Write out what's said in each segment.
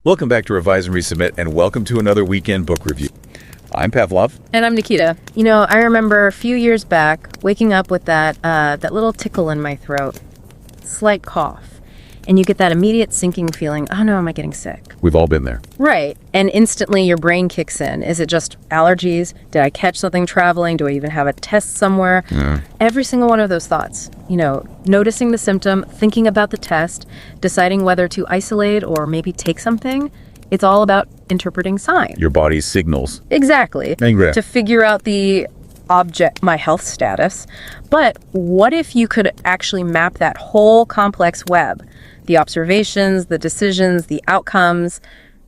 Welcome back to Revise and Resubmit, and welcome to another weekend book review. I'm Pavlov. And I'm Nikita. You know, I remember a few years back waking up with that little tickle in my throat, slight cough, and you get that immediate sinking feeling, oh no, am I getting sick? We've all been there. Right. And instantly your brain kicks in. Is it just allergies? Did I catch something traveling? Do I even have a test somewhere? Every single one of those thoughts, you know, noticing the symptom, thinking about the test, deciding whether to isolate or maybe take something. It's all about interpreting signs. Your body's signals. Exactly. Angry. To figure out the object, my health status. But what if you could actually map that whole complex web? The observations, the decisions, the outcomes.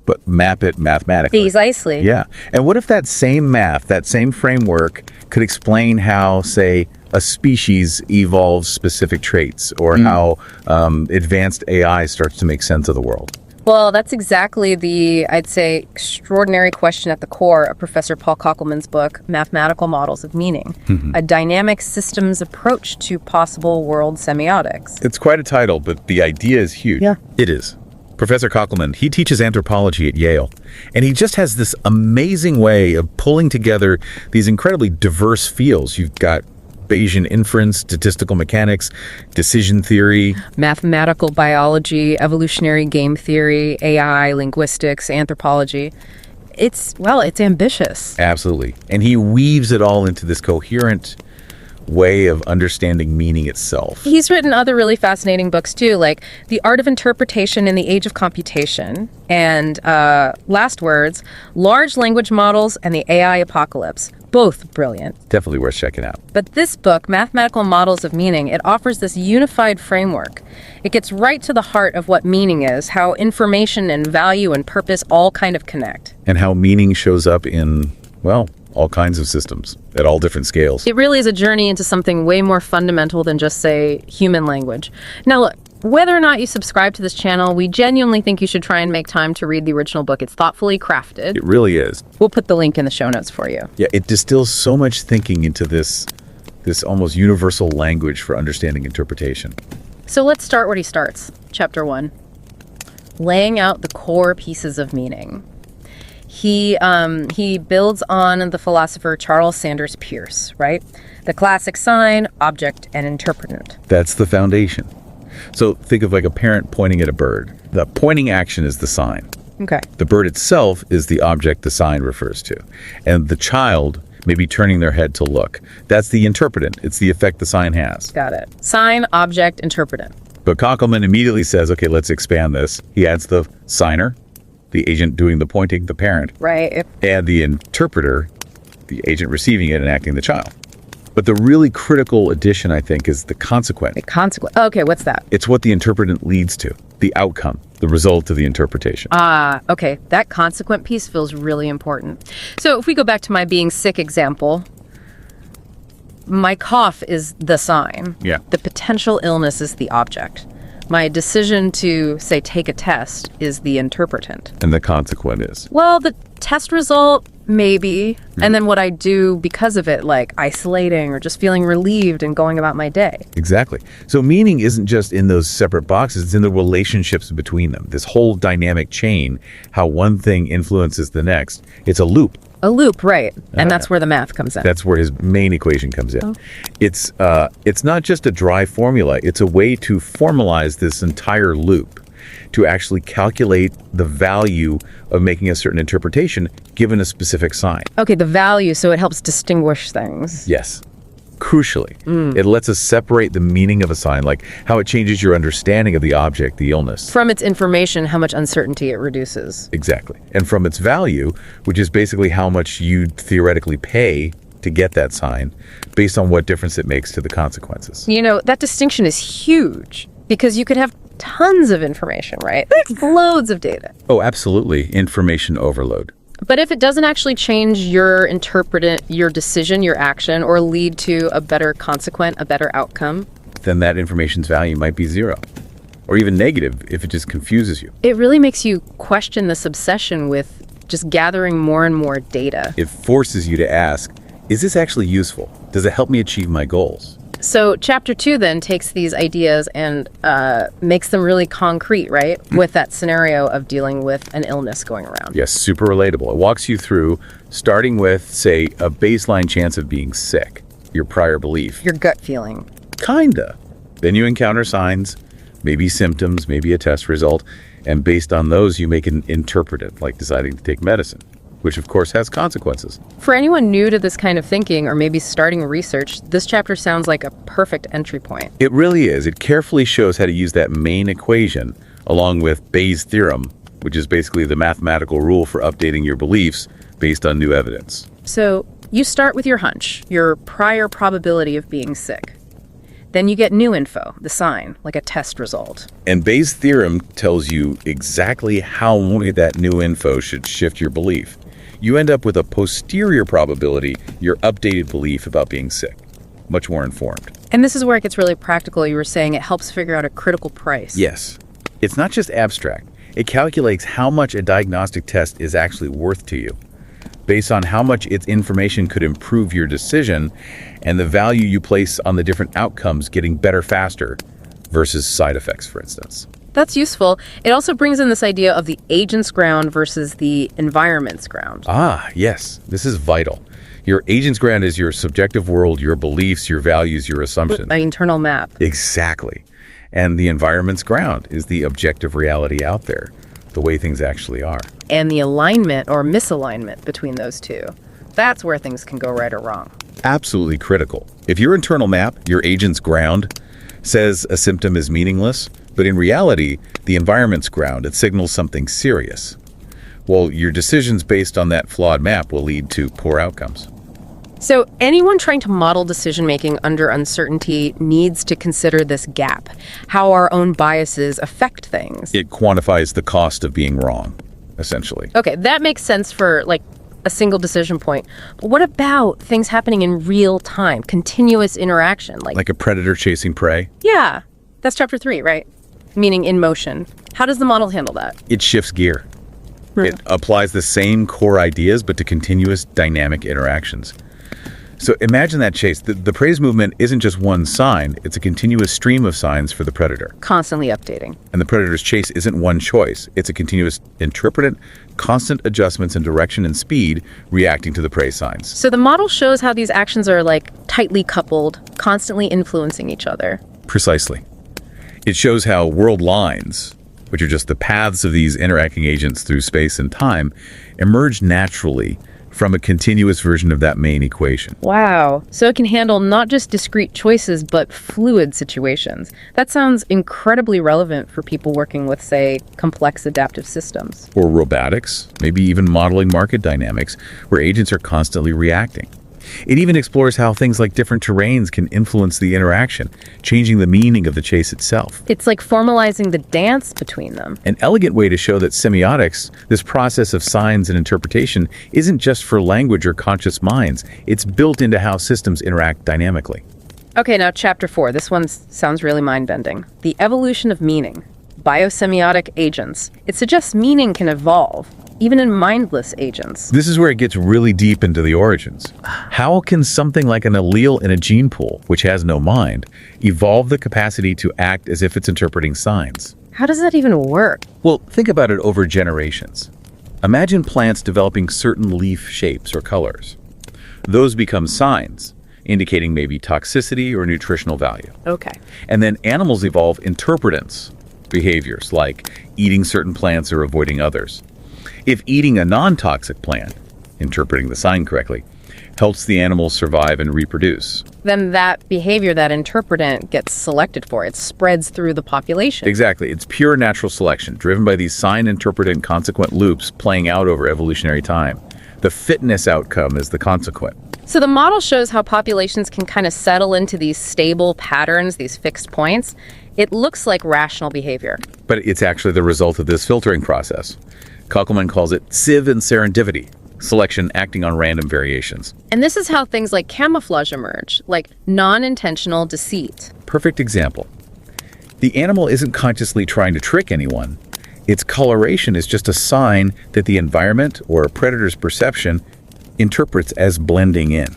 But map it mathematically. Precisely. Yeah. And what if that same math, that same framework could explain how, say, a species evolves specific traits, or how advanced AI starts to make sense of the world? Well, that's exactly the, I'd say, extraordinary question at the core of Professor Paul Kochelman's book, Mathematical Models of Meaning, a dynamic systems approach to possible world semiotics. It's quite a title, but the idea is huge. Yeah. It is. Professor Kochelman, he teaches anthropology at Yale, and he just has this amazing way of pulling together these incredibly diverse fields. You've got Bayesian inference, statistical mechanics, decision theory, Mathematical biology, evolutionary game theory, AI, linguistics, anthropology. It's ambitious. Absolutely. And he weaves it all into this coherent way of understanding meaning itself. He's written other really fascinating books too, like The Art of Interpretation in the Age of Computation, and last words, Large Language Models and the AI Apocalypse. Both brilliant. Definitely worth checking out. But this book, Mathematical Models of Meaning, it offers this unified framework. It gets right to the heart of what meaning is, how information and value and purpose all kind of connect. And how meaning shows up in, well, all kinds of systems at all different scales. It really is a journey into something way more fundamental than just, say, human language. Now, look, whether or not you subscribe to this channel, we genuinely think you should try and make time to read the original book. It's thoughtfully crafted. It really is. We'll put the link in the show notes for you. Yeah, it distills so much thinking into this almost universal language for understanding interpretation. So let's start where he starts. Chapter 1. Laying out the core pieces of meaning. He builds on the philosopher Charles Sanders Peirce, right? The classic sign, object, and interpretant. That's the foundation. So think of like a parent pointing at a bird. The pointing action is the sign. Okay. The bird itself is the object the sign refers to. And the child may be turning their head to look. That's the interpretant. It's the effect the sign has. Got it. Sign, object, interpretant. But Kochelman immediately says, okay, let's expand this. He adds the signer, the agent doing the pointing, the parent, Right. and the interpreter, the agent receiving it and acting the child. But the really critical addition, I think, is the consequent. The consequence. Okay, what's that? It's what the interpretant leads to, the outcome, the result of the interpretation. Okay. That consequent piece feels really important. So if we go back to my being sick example, my cough is the sign. Yeah. The potential illness is the object. My decision to, say, take a test is the interpretant. And the consequent is? Well, the test result, maybe. And then what I do because of it, like isolating or just feeling relieved and going about my day. Exactly. So meaning isn't just in those separate boxes, it's in the relationships between them. This whole dynamic chain, how one thing influences the next. It's a loop. A loop, right. And that's where the math comes in. That's where his main equation comes in. It's not just a dry formula. It's a way to formalize this entire loop, to actually calculate the value of making a certain interpretation given a specific sign. Okay, the value, so it helps distinguish things. Yes. Crucially, it lets us separate the meaning of a sign, like how it changes your understanding of the object, the illness. From its information, how much uncertainty it reduces. Exactly. And from its value, which is basically how much you theoretically pay to get that sign, based on what difference it makes to the consequences. You know, that distinction is huge because you could have tons of information, right? Loads of data. Oh, absolutely. Information overload. But if it doesn't actually change your your decision, your action, or lead to a better consequent, a better outcome, then that information's value might be zero, or even negative if it just confuses you. it really makes you question this obsession with just gathering more and more data. It forces you to ask, is this actually useful? Does it help me achieve my goals? So chapter 2 then takes these ideas and makes them really concrete, right? With that scenario of dealing with an illness going around. Yes, super relatable. It walks you through starting with, say, a baseline chance of being sick, your prior belief. Your gut feeling. Kinda. Then you encounter signs, maybe symptoms, maybe a test result, and based on those you make an interpret it, like deciding to take medicine, which of course has consequences. For anyone new to this kind of thinking or maybe starting research, this chapter sounds like a perfect entry point. It really is. It carefully shows how to use that main equation along with Bayes' theorem, which is basically the mathematical rule for updating your beliefs based on new evidence. So you start with your hunch, your prior probability of being sick. Then you get new info, the sign, like a test result. And Bayes' theorem tells you exactly how that new info should shift your belief. You end up with a posterior probability, your updated belief about being sick. Much more informed. And this is where it gets really practical. You were saying it helps figure out a critical price. Yes. It's not just abstract. It calculates how much a diagnostic test is actually worth to you, based on how much its information could improve your decision and the value you place on the different outcomes getting better faster versus side effects, for instance. That's useful. It also brings in this idea of the agent's ground versus the environment's ground. Ah, yes. This is vital. Your agent's ground is your subjective world, your beliefs, your values, your assumptions. An internal map. Exactly. And the environment's ground is the objective reality out there, the way things actually are. And the alignment or misalignment between those two. That's where things can go right or wrong. Absolutely critical. If your internal map, your agent's ground, says a symptom is meaningless, but in reality, the environment's ground, it signals something serious, well, your decisions based on that flawed map will lead to poor outcomes. So anyone trying to model decision-making under uncertainty needs to consider this gap, how our own biases affect things. It quantifies the cost of being wrong, essentially. Okay, that makes sense for, like, a single decision point. But what about things happening in real time, continuous interaction? Like a predator chasing prey? Yeah, that's chapter 3, right? Meaning in motion. How does the model handle that? It shifts gear. It applies the same core ideas, but to continuous dynamic interactions. So imagine that chase. The prey's movement isn't just one sign, it's a continuous stream of signs for the predator. Constantly updating. And the predator's chase isn't one choice, it's a continuous interpretant, constant adjustments in direction and speed reacting to the prey signs. So the model shows how these actions are like tightly coupled, constantly influencing each other. Precisely. It shows how world lines, which are just the paths of these interacting agents through space and time, emerge naturally from a continuous version of that main equation. Wow. So it can handle not just discrete choices, but fluid situations. That sounds incredibly relevant for people working with, say, complex adaptive systems. Or robotics, maybe even modeling market dynamics, where agents are constantly reacting. It even explores how things like different terrains can influence the interaction, changing the meaning of the chase itself. It's like formalizing the dance between them. An elegant way to show that semiotics, this process of signs and interpretation, isn't just for language or conscious minds. It's built into how systems interact dynamically. Okay, now chapter 4. This one sounds really mind-bending. The evolution of meaning. Biosemiotic agents. It suggests meaning can evolve, even in mindless agents. This is where it gets really deep into the origins. How can something like an allele in a gene pool, which has no mind, evolve the capacity to act as if it's interpreting signs? How does that even work? Well, think about it over generations. Imagine plants developing certain leaf shapes or colors. Those become signs, indicating maybe toxicity or nutritional value. Okay. And then animals evolve interpretants, behaviors like eating certain plants or avoiding others. If eating a non-toxic plant, interpreting the sign correctly, helps the animal survive and reproduce, then that behavior, that interpretant, gets selected for. It spreads through the population. Exactly. It's pure natural selection, driven by these sign-interpretant consequent loops playing out over evolutionary time. The fitness outcome is the consequent. So the model shows how populations can kind of settle into these stable patterns, these fixed points. It looks like rational behavior. But it's actually the result of this filtering process. Kuckelman calls it sieve and serendipity, selection acting on random variations. And this is how things like camouflage emerge, like non-intentional deceit. Perfect example. The animal isn't consciously trying to trick anyone. Its coloration is just a sign that the environment or a predator's perception interprets as blending in.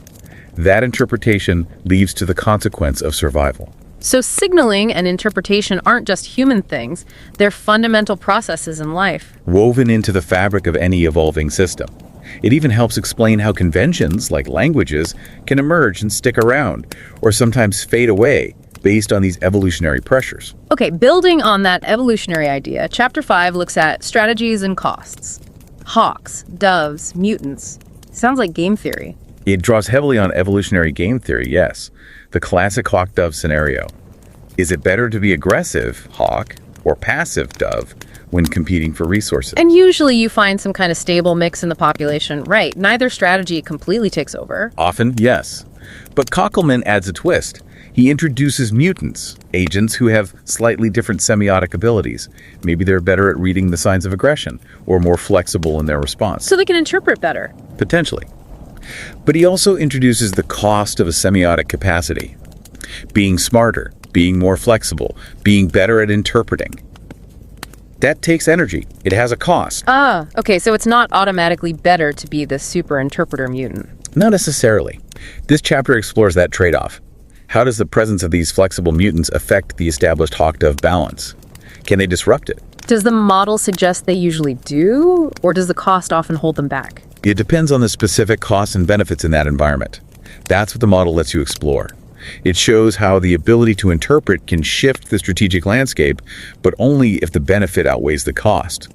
that interpretation leads to the consequence of survival. So signaling and interpretation aren't just human things, they're fundamental processes in life. Woven into the fabric of any evolving system. It even helps explain how conventions, like languages, can emerge and stick around, or sometimes fade away, based on these evolutionary pressures. Okay, building on that evolutionary idea, Chapter 5 looks at strategies and costs. Hawks, doves, mutants. Sounds like game theory. It draws heavily on evolutionary game theory, yes. The classic hawk-dove scenario. Is it better to be aggressive, hawk, or passive, dove, when competing for resources? And usually you find some kind of stable mix in the population. Right, neither strategy completely takes over. Often, yes. But Koppelman adds a twist. He introduces mutants, agents who have slightly different semiotic abilities. Maybe they're better at reading the signs of aggression, or more flexible in their response. So they can interpret better. Potentially. But he also introduces the cost of a semiotic capacity. Being smarter, being more flexible, being better at interpreting. That takes energy. It has a cost. Okay, so it's not automatically better to be the super interpreter mutant. Not necessarily. This chapter explores that trade-off. How does the presence of these flexible mutants affect the established hawk-dove balance? Can they disrupt it? Does the model suggest they usually do, or does the cost often hold them back? It depends on the specific costs and benefits in that environment. That's what the model lets you explore. It shows how the ability to interpret can shift the strategic landscape, but only if the benefit outweighs the cost.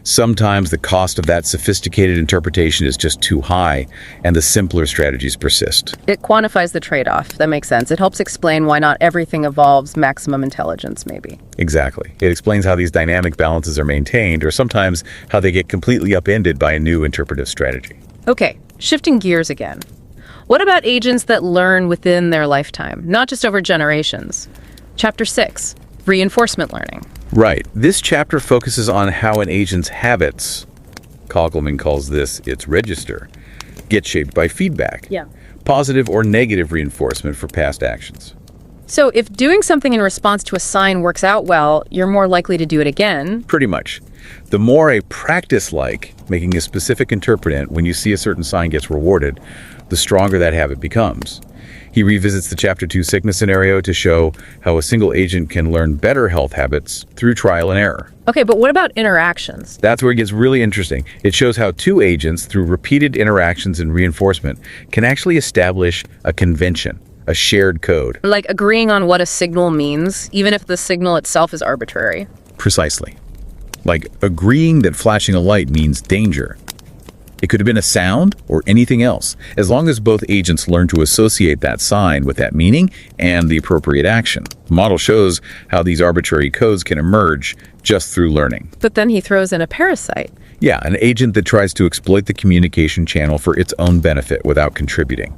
Sometimes the cost of that sophisticated interpretation is just too high, and the simpler strategies persist. It quantifies the trade-off. That makes sense. It helps explain why not everything evolves maximum intelligence, maybe. Exactly. It explains how these dynamic balances are maintained, or sometimes how they get completely upended by a new interpretive strategy. Okay, shifting gears again. What about agents that learn within their lifetime, not just over generations? Chapter 6, Reinforcement Learning. Right. This chapter focuses on how an agent's habits, Koppelman calls this its register, get shaped by feedback. Yeah. Positive or negative reinforcement for past actions. So if doing something in response to a sign works out well, you're more likely to do it again. Pretty much. The more a practice like making a specific interpretant when you see a certain sign gets rewarded, the stronger that habit becomes. He revisits the Chapter 2 sickness scenario to show how a single agent can learn better health habits through trial and error. Okay, but what about interactions? That's where it gets really interesting. It shows how two agents, through repeated interactions and reinforcement, can actually establish a convention, a shared code. Like agreeing on what a signal means, even if the signal itself is arbitrary. Precisely. Like agreeing that flashing a light means danger. It could have been a sound or anything else, as long as both agents learn to associate that sign with that meaning and the appropriate action. The model shows how these arbitrary codes can emerge just through learning. But then he throws in a parasite. Yeah, an agent that tries to exploit the communication channel for its own benefit without contributing.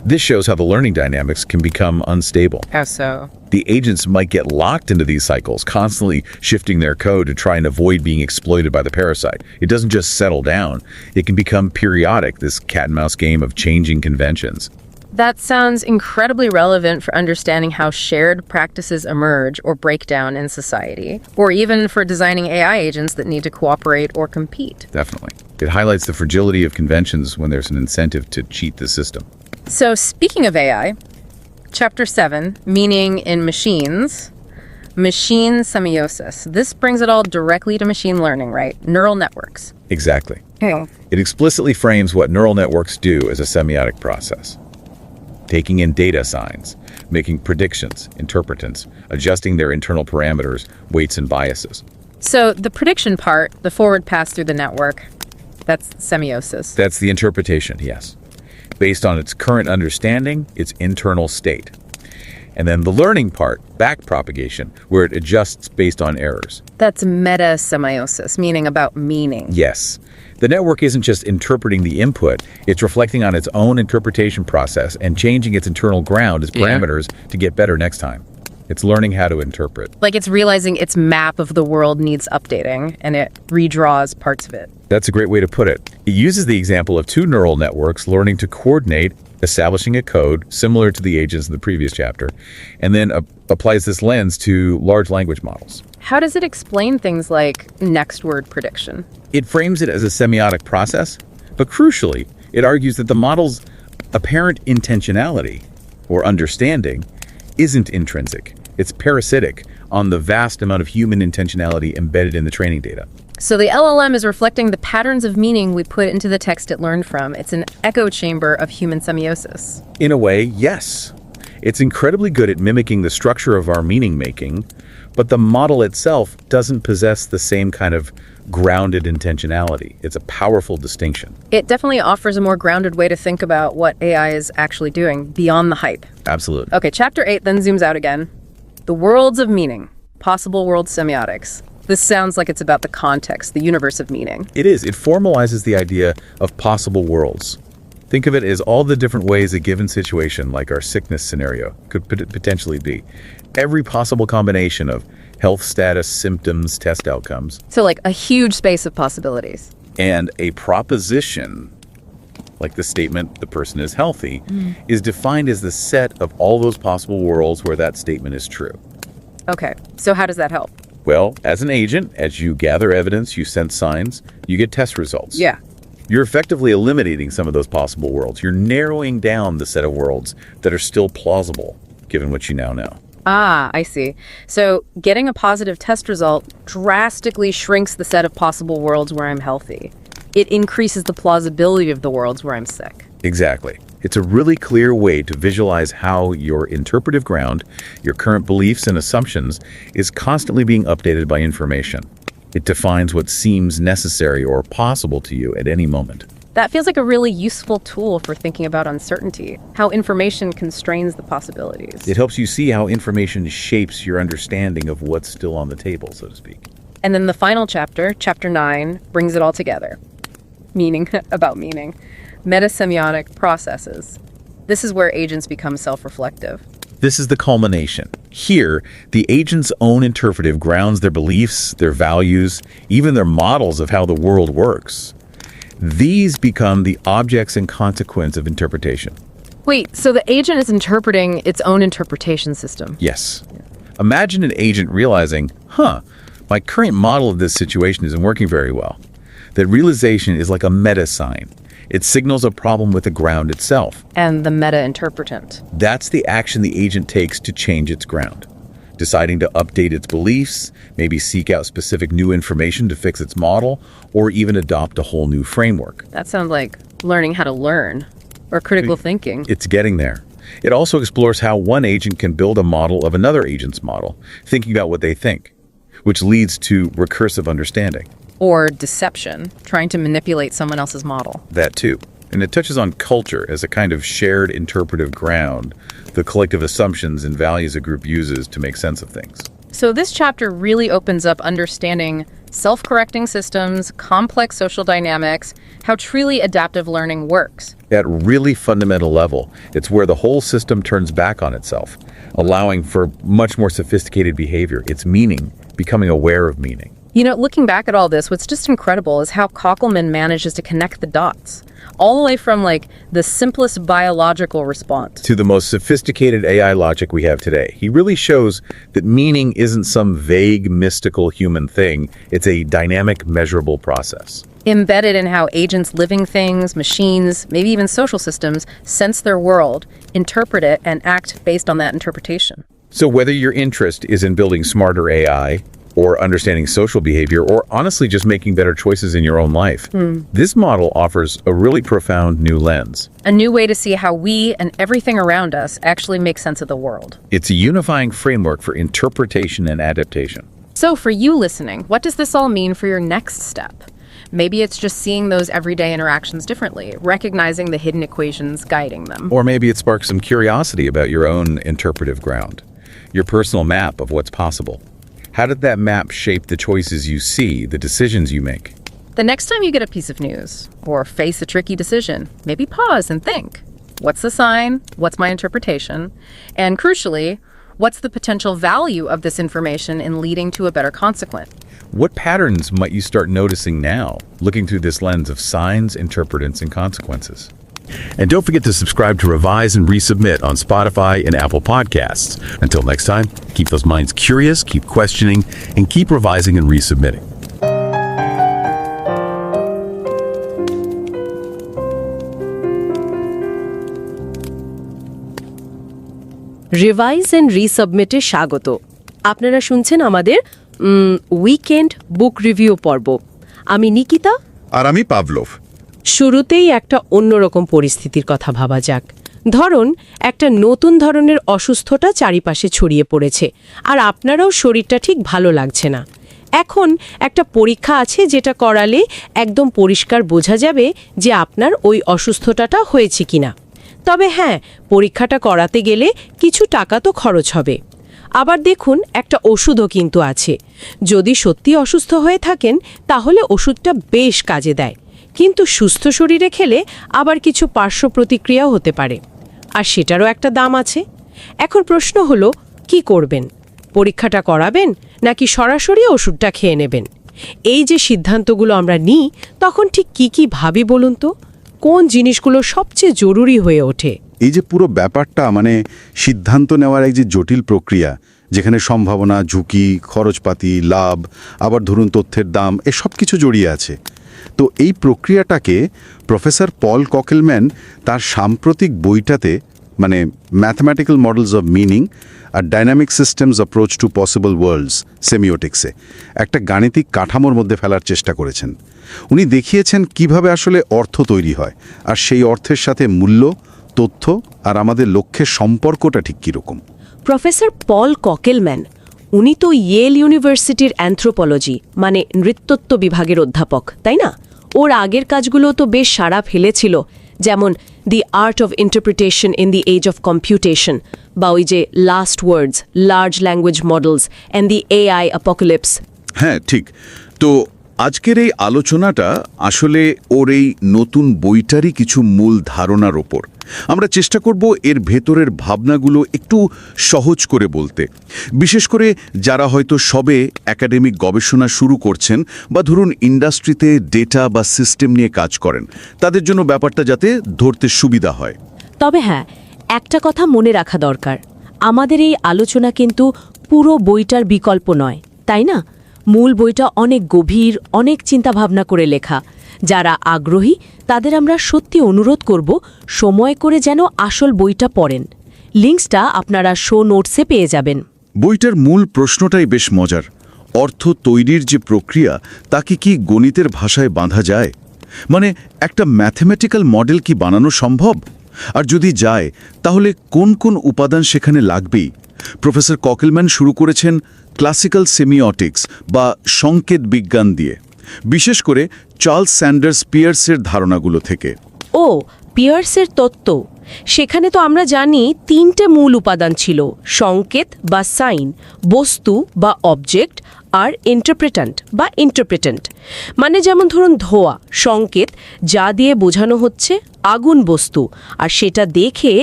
This shows how the learning dynamics can become unstable. How so? The agents might get locked into these cycles, constantly shifting their code to try and avoid being exploited by the parasite. It doesn't just settle down. It can become periodic, this cat-and-mouse game of changing conventions. That sounds incredibly relevant for understanding how shared practices emerge or break down in society, or even for designing AI agents that need to cooperate or compete. Definitely. It highlights the fragility of conventions when there's an incentive to cheat the system. So speaking of AI, Chapter 7, Meaning in Machines, Machine Semiosis. This brings it all directly to machine learning, right? Neural networks. Exactly. Okay. It explicitly frames what neural networks do as a semiotic process. Taking in data signs, making predictions, interpretants, adjusting their internal parameters, weights, and biases. So the prediction part, the forward pass through the network, that's semiosis. That's the interpretation, yes. Based on its current understanding, its internal state. And then the learning part, backpropagation, where it adjusts based on errors. That's meta-semiosis, meaning about meaning. Yes. The network isn't just interpreting the input, it's reflecting on its own interpretation process and changing its internal ground as parameters to get better next time. It's learning how to interpret. Like it's realizing its map of the world needs updating, and it redraws parts of it. That's a great way to put it. It uses the example of two neural networks learning to coordinate, establishing a code similar to the agents in the previous chapter, and then applies this lens to large language models. How does it explain things like next word prediction? It frames it as a semiotic process, but crucially, it argues that the models Apparent intentionality, or understanding, isn't intrinsic. It's parasitic on the vast amount of human intentionality embedded in the training data. So the LLM is reflecting the patterns of meaning we put into the text it learned from. It's an echo chamber of human semiosis. In a way, yes. It's incredibly good at mimicking the structure of our meaning making, but the model itself doesn't possess the same kind of grounded intentionality. It's a powerful distinction. It definitely offers a more grounded way to think about what AI is actually doing beyond the hype. Absolutely. Okay, chapter 8 then zooms out again. The worlds of meaning, possible world semiotics. This sounds like it's about the context, the universe of meaning. It is. It formalizes the idea of possible worlds. Think of it as all the different ways a given situation, like our sickness scenario, could potentially be. Every possible combination of health status, symptoms, test outcomes. So like a huge space of possibilities. And a proposition, like the statement, the person is healthy, is defined as the set of all those possible worlds where that statement is true. Okay, so how does that help? Well, as an agent, as you gather evidence, you sense signs, you get test results. Yeah. You're effectively eliminating some of those possible worlds. You're narrowing down the set of worlds that are still plausible, given what you now know. Ah, I see. So getting a positive test result drastically shrinks the set of possible worlds where I'm healthy. It increases the plausibility of the worlds where I'm sick. Exactly. It's a really clear way to visualize how your interpretive ground, your current beliefs and assumptions, is constantly being updated by information. It defines what seems necessary or possible to you at any moment. That feels like a really useful tool for thinking about uncertainty, how information constrains the possibilities. It helps you see how information shapes your understanding of what's still on the table, so to speak. And then the final chapter, chapter 9, brings it all together. Meaning, about meaning. Metasemiotic processes. This is where agents become self-reflective. This is the culmination. Here, the agent's own interpretive grounds their beliefs, their values, even their models of how the world works. These become the objects and consequence of interpretation. Wait, so the agent is interpreting its own interpretation system? Yes. Imagine an agent realizing, my current model of this situation isn't working very well. That realization is like a meta sign. It signals a problem with the ground itself. And the meta-interpretant. That's the action the agent takes to change its ground. Deciding to update its beliefs, maybe seek out specific new information to fix its model, or even adopt a whole new framework. That sounds like learning how to learn, or critical thinking. It's getting there. It also explores how one agent can build a model of another agent's model, thinking about what they think, which leads to recursive understanding. Or deception, trying to manipulate someone else's model. That too. And it touches on culture as a kind of shared interpretive ground, the collective assumptions and values a group uses to make sense of things. So this chapter really opens up understanding self-correcting systems, complex social dynamics, how truly adaptive learning works. At a really fundamental level, it's where the whole system turns back on itself, allowing for much more sophisticated behavior. It's meaning, becoming aware of meaning. You know, looking back at all this, what's just incredible is how Kaufman manages to connect the dots, all the way from like the simplest biological response to the most sophisticated AI logic we have today. He really shows that meaning isn't some vague, mystical human thing. It's a dynamic, measurable process. Embedded in how agents, living things, machines, maybe even social systems sense their world, interpret it, and act based on that interpretation. So whether your interest is in building smarter AI, or understanding social behavior, or honestly just making better choices in your own life, this model offers a really profound new lens. A new way to see how we and everything around us actually make sense of the world. It's a unifying framework for interpretation and adaptation. So for you listening, what does this all mean for your next step? Maybe it's just seeing those everyday interactions differently, recognizing the hidden equations guiding them. Or maybe it sparks some curiosity about your own interpretive ground, your personal map of what's possible. How did that map shape the choices you see, the decisions you make? The next time you get a piece of news or face a tricky decision, maybe pause and think. What's the sign? What's my interpretation? And crucially, what's the potential value of this information in leading to a better consequence? What patterns might you start noticing now, looking through this lens of signs, interpretants, and consequences? And don't forget to subscribe to Revise and Resubmit on Spotify and Apple Podcasts. Until next time, keep those minds curious, keep questioning, and keep revising and resubmitting. Revise and রিসাবমিটে স্বাগত। আপনারা শুনছেন আমাদের weekend বুক review পর্ব। আমি নিকিতা। আর আমি Pavlov. শুরুতেই একটা অন্যরকম পরিস্থিতির কথা ভাবা যাক। ধরুন একটা নতুন ধরনের অসুস্থতা চারিপাশে ছড়িয়ে পড়েছে, আর আপনারাও শরীরটা ঠিক ভালো লাগছে না। এখন একটা পরীক্ষা আছে যেটা করালে একদম পরিষ্কার বোঝা যাবে যে আপনার ওই অসুস্থতাটা হয়েছে কিনা। তবে হ্যাঁ, পরীক্ষাটা করাতে গেলে কিছু টাকা তো খরচ হবে। আবার দেখুন, একটা ওষুধও কিন্তু আছে। যদি সত্যি অসুস্থ হয়ে থাকেন তাহলে ওষুধটা বেশ কাজে দেয়, কিন্তু সুস্থ শরীরে খেলে আবার কিছু পার্শ্ব প্রতিক্রিয়াও হতে পারে, আর সেটারও একটা দাম আছে। এখন প্রশ্ন হলো, কি করবেন? পরীক্ষাটা করাবেন নাকি সরাসরি ওষুধটা খেয়ে নেবেন? এই যে সিদ্ধান্তগুলো আমরা নিই, তখন ঠিক কি ভাবি বলুন তো? কোন জিনিসগুলো সবচেয়ে জরুরি হয়ে ওঠে? এই যে পুরো ব্যাপারটা, মানে সিদ্ধান্ত নেওয়ার এক যে জটিল প্রক্রিয়া, যেখানে সম্ভাবনা, ঝুঁকি, খরচপাতি, লাভ, আবার ধরুন তথ্যের দাম, সব কিছু জড়িয়ে আছে। তো এই প্রক্রিয়াটাকে প্রফেসর পল ককেলম্যান তার সাম্প্রতিক বইটাতে, মানে ম্যাথমেটিক্যাল মডেলস অব মিনিং আর dynamic systems approach to possible worlds সেমিওটিক্সে একটা গাণিতিক কাঠামোর মধ্যে ফেলার চেষ্টা করেছেন। উনি দেখিয়েছেন কিভাবে আসলে অর্থ তৈরি হয়, আর সেই অর্থের সাথে মূল্য, তথ্য আর আমাদের লক্ষ্যের সম্পর্কটা ঠিক কীরকম। প্রফেসর পল ককেলম্যান, উনি তো ইয়েল ইউনিভার্সিটির অ্যানথ্রোপোলজি মানে নৃতত্ত্ব বিভাগের অধ্যাপক, তাই না? ওর আগের কাজগুলো তো বেশ সাড়া ফেলেছিল, যেমন the art of interpretation in the age of computation, বা ওই যে last words, large language models and the AI apocalypse. হ্যাঁ, ঠিক। তো আজকের এই আলোচনাটা আসলে ওর এই নতুন বইটারই কিছু মূল ধারণার ওপর। আমরা চেষ্টা করব এর ভেতরের ভাবনাগুলো একটু সহজ করে বলতে, বিশেষ করে যারা হয়তো সবে একাডেমিক গবেষণা শুরু করছেন বা ধরুন ইন্ডাস্ট্রিতে ডেটা বা সিস্টেম নিয়ে কাজ করেন, তাদের জন্য ব্যাপারটা যাতে ধরতে সুবিধা হয়। তবে হ্যাঁ, একটা কথা মনে রাখা দরকার, আমাদের এই আলোচনা কিন্তু পুরো বইটার বিকল্প নয়, তাই না? মূল বইটা অনেক গভীর, অনেক চিন্তাভাবনা করে লেখা। যারা আগ্রহী তাদের আমরা সত্যি অনুরোধ করব সময় করে যেন আসল বইটা পড়েন। লিঙ্কসটা আপনারা শো নোটসে পেয়ে যাবেন। বইটার মূল প্রশ্নটাই বেশ মজার। অর্থ তৈরির যে প্রক্রিয়া, তাকে কি গণিতের ভাষায় বাঁধা যায়? মানে একটা ম্যাথমেটিক্যাল মডেল কি বানানো সম্ভব? আর যদি যায়, তাহলে কোন কোন উপাদান সেখানে লাগবেই? প্রফেসর ককেলম্যান শুরু করেছেন ক্লাসিক্যাল সেমিওটিক্স বা সংকেত বিজ্ঞান দিয়ে, বিশেষ করে চার্লস স্যান্ডার্স পিয়ার্সের ধারণাগুলো থেকে। ও, পিয়ার্সের তত্ত্ব। সেখানে তো আমরা জানি 3টে মূল উপাদান ছিল: সংকেত বা সাইন, বস্তু বা অবজেক্ট, আর ইন্টারপ্রেটেন্ট। মানে যেমন ধরুন ধোঁয়া, সংকেত, যা দিয়ে বোঝানো হচ্ছে আগুন বস্তু, আর সেটা দেখে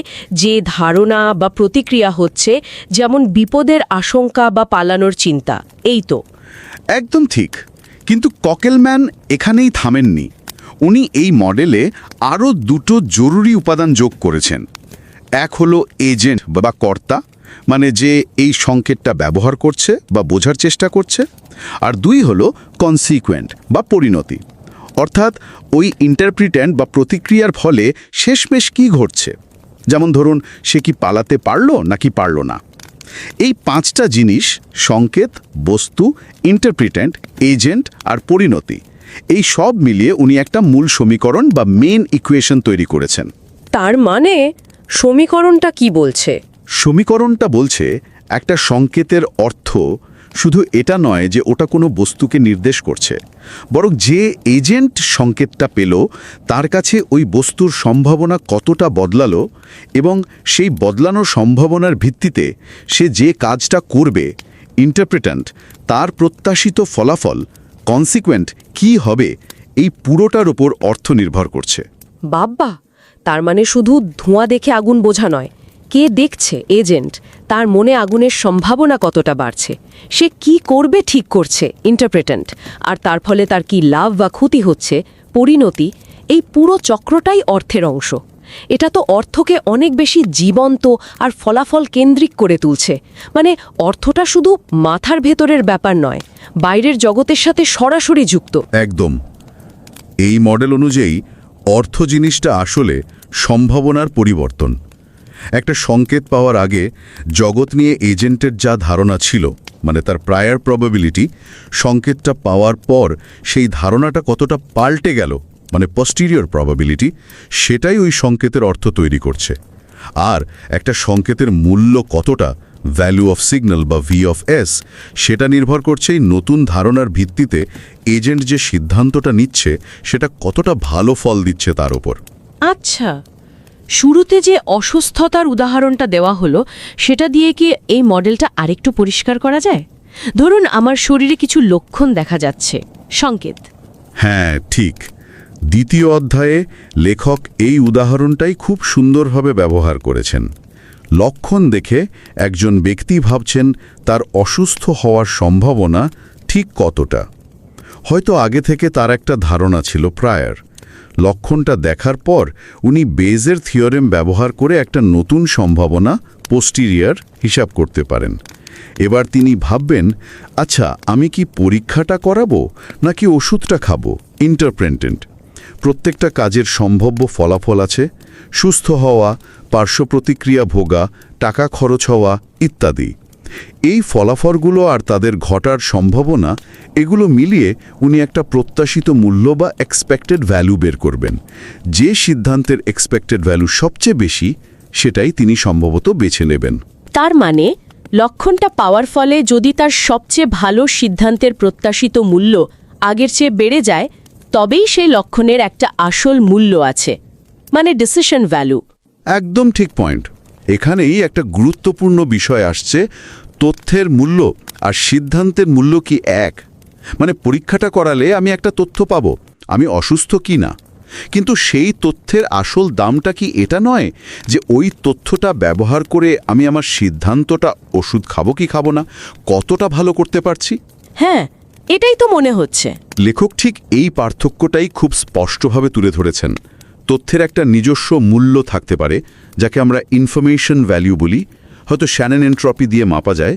যে ধারণা বা প্রতিক্রিয়া হচ্ছে, যেমন বিপদের আশঙ্কা বা পালানোর চিন্তা। এই তো একদম ঠিক। কিন্তু ককেলম্যান এখানেই থামেননি। উনি এই মডেলে আরও 2টো জরুরি উপাদান যোগ করেছেন। এক হলো এজেন্ট বা কর্তা, মানে যে এই সংকেতটা ব্যবহার করছে বা বোঝার চেষ্টা করছে। আর 2 হলো কনসিকুয়েন্ট বা পরিণতি, অর্থাৎ ওই ইন্টারপ্রিট্যান্ট বা প্রতিক্রিয়ার ফলে শেষমেশ কী ঘটছে, যেমন ধরুন সে কি পালাতে পারল নাকি পারল না। এই 5টা জিনিস, সংকেত, বস্তু, ইন্টারপ্রিট্যান্ট, এজেন্ট আর পরিণতি, এই সব মিলিয়ে উনি একটা মূল সমীকরণ বা মেইন ইকুয়েশন তৈরি করেছেন। তার মানে সমীকরণটা কি বলছে? সমীকরণটা বলছে একটা সংকেতের অর্থ শুধু এটা নয় যে ওটা কোনো বস্তুকে নির্দেশ করছে, বরং যে এজেন্ট সংকেতটা পেল তার কাছে ওই বস্তুর সম্ভাবনা কতটা বদলালো, এবং সেই বদলানো সম্ভাবনার ভিত্তিতে সে যে কাজটা করবে, ইন্টারপ্রেট্যান্ট, তার প্রত্যাশিত ফলাফল, কনসিকুয়েন্ট কি হবে, এই পুরোটার ওপর অর্থ নির্ভর করছে। বাব্বা, তার মানে শুধু ধোঁয়া দেখে আগুন বোঝা নয়, কে দেখছে, এজেন্ট, তার মনে আগুনের সম্ভাবনা কতটা বাড়ছে, সে কি করবে ঠিক করছে, ইন্টারপ্রেটেন্ট, আর তার ফলে তার কি লাভ বা ক্ষতি হচ্ছে, পরিণতি। এই পুরো চক্রটাই অর্থের অংশ। এটা তো অর্থকে অনেক বেশি জীবন্ত আর ফলাফল কেন্দ্রিক করে তুলছে। মানে অর্থটা শুধু মাথার ভেতরের ব্যাপার নয়, বাইরের জগতের সাথে সরাসরি যুক্ত। একদম। এই মডেল অনুযায়ী অর্থ জিনিসটা আসলে সম্ভাবনার পরিবর্তন। একটা সংকেত পাওয়ার আগে জগৎ নিয়ে এজেন্টের যা ধারণা ছিল, মানে তার প্রায়ার প্রবাবিলিটি, সংকেতটা পাওয়ার পর সেই ধারণাটা কতটা পাল্টে গেল, মানে পস্টিরিয়র প্রবাবিলিটি, সেটাই ওই সংকেতের অর্থ তৈরি করছে। আর একটা সংকেতের মূল্য কতটা, ভ্যালু অফ সিগন্যাল বা ভি অফ এস, সেটা নির্ভর করছে এই নতুন ধারণার ভিত্তিতে এজেন্ট যে সিদ্ধান্তটা নিচ্ছে সেটা কতটা ভালো ফল দিচ্ছে তার উপর। আচ্ছা, শুরুতে যে অসুস্থতার উদাহরণটা দেওয়া হলো সেটা দিয়ে কি এই মডেলটা আরেকটু পরিষ্কার করা যায়? ধরুন আমার শরীরে কিছু লক্ষণ দেখা যাচ্ছে, সংকেত। হ্যাঁ, ঠিক। দ্বিতীয় অধ্যায়ে লেখক এই উদাহরণটাই খুব সুন্দরভাবে ব্যবহার করেছেন। লক্ষণ দেখে একজন ব্যক্তি ভাবছেন তার অসুস্থ হওয়ার সম্ভাবনা ঠিক কতটা। হয়তো আগে থেকে তার একটা ধারণা ছিল প্রায়ার। লক্ষণটা দেখার পর উনি বেজের থিওরেম ব্যবহার করে একটা নতুন সম্ভাবনা পোস্টিরিয়র হিসাব করতে পারেন। এবার তিনি ভাববেন, আচ্ছা আমি কি পরীক্ষাটা করাবো নাকি ওষুধটা খাবো? ইন্টারপ্রেটেন্ট। প্রত্যেকটা কাজের সম্ভাব্য ফলাফল আছে, সুস্থ হওয়া, পার্শ্ব প্রতিক্রিয়া ভোগা, টাকা খরচ হওয়া ইত্যাদি। এই ফলাফলগুলো আর তাদের ঘটার সম্ভাবনা, এগুলো মিলিয়ে উনি একটা প্রত্যাশিত মূল্য বা এক্সপেক্টেড ভ্যালু বের করবেন। যে সিদ্ধান্তের এক্সপেক্টেড ভ্যালু সবচেয়ে বেশি সেটাই তিনি সম্ভবত বেছে নেবেন। তার মানে লক্ষণটা পাওয়ার ফলে যদি তার সবচেয়ে ভালো সিদ্ধান্তের প্রত্যাশিত মূল্য আগের চেয়ে বেড়ে যায়, তবেই সেই লক্ষণের একটা আসল মূল্য আছে, মানে ডিসিশন ভ্যালু। একদম ঠিক পয়েন্ট। এখানেই একটা গুরুত্বপূর্ণ বিষয় আসছে, তথ্যের মূল্য আর সিদ্ধান্তের মূল্য কি এক? মানে পরীক্ষাটা করালে আমি একটা তথ্য পাবো আমি অসুস্থ কি না, কিন্তু সেই তথ্যের আসল দামটা কি এটা নয় যে ওই তথ্যটা ব্যবহার করে আমি আমার সিদ্ধান্তটা, ওষুধ খাবো কি খাবো না, কতটা ভালো করতে পারছি? হ্যাঁ, এটাই তো মনে হচ্ছে। লেখক ঠিক এই পার্থক্যটাই খুব স্পষ্টভাবে তুলে ধরেছেন। তথ্যের একটা নিজস্ব মূল্য থাকতে পারে, যাকে আমরা ইনফরমেশন ভ্যালু বলি, হয়তো শ্যানন এনট্রপি দিয়ে মাপা যায়,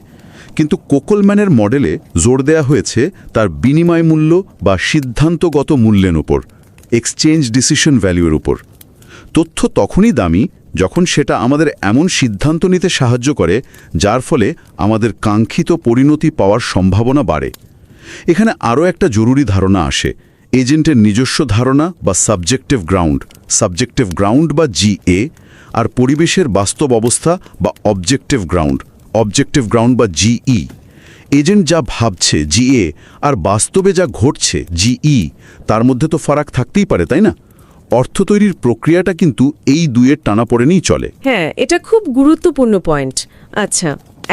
কিন্তু কোকলম্যানের মডেলে জোর দেয়া হয়েছে তার বিনিময় মূল্য বা সিদ্ধান্তগত মূল্যের উপর, এক্সচেঞ্জ ডিসিশন ভ্যালুর উপর। তথ্য তখনই দামি যখন সেটা আমাদের এমন সিদ্ধান্ত নিতে সাহায্য করে যার ফলে আমাদের কাঙ্ক্ষিত পরিণতি পাওয়ার সম্ভাবনা বাড়ে। এখানে আরও একটা জরুরি ধারণা আসে, এজেন্টের নিজস্ব ধারণা বা সাবজেক্টিভ গ্রাউন্ড বা জিএ, আর পরিবেশের বাস্তব অবস্থা বা অবজেক্টিভ গ্রাউন্ড বা জিই। এজেন্ট যা ভাবছে জিএ আর বাস্তবে যা ঘটছে জিই, তার মধ্যে তো ফারাক থাকতেই পারে, তাই না? অর্থ তৈরির প্রক্রিয়াটা কিন্তু এই দুইয়ের টানাপোড়েনেই চলে। হ্যাঁ, এটা খুব গুরুত্বপূর্ণ পয়েন্ট। আচ্ছা,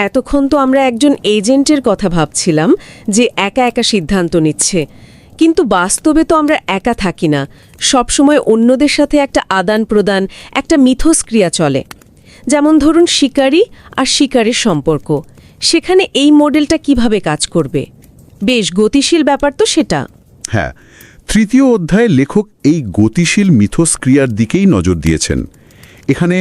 এতক্ষণ তো আমরা একজন এজেন্টের কথা ভাবছিলাম যে একা একা সিদ্ধান্ত নিচ্ছে, কিন্তু বাস্তবে তো আমরা একা থাকি না। সবসময় অন্যদের সাথে একটা আদান প্রদান, একটা মিথস্ক্রিয়া চলে। যেমন ধরুন শিকারী আর শিকারের সম্পর্ক, সেখানে এই মডেলটা কিভাবে কাজ করবে? বেশ গতিশীল ব্যাপার তো সেটা। হ্যাঁ, তৃতীয় অধ্যায়ে লেখক এই গতিশীল মিথস্ক্রিয়ার দিকেই নজর দিয়েছেন। এখানে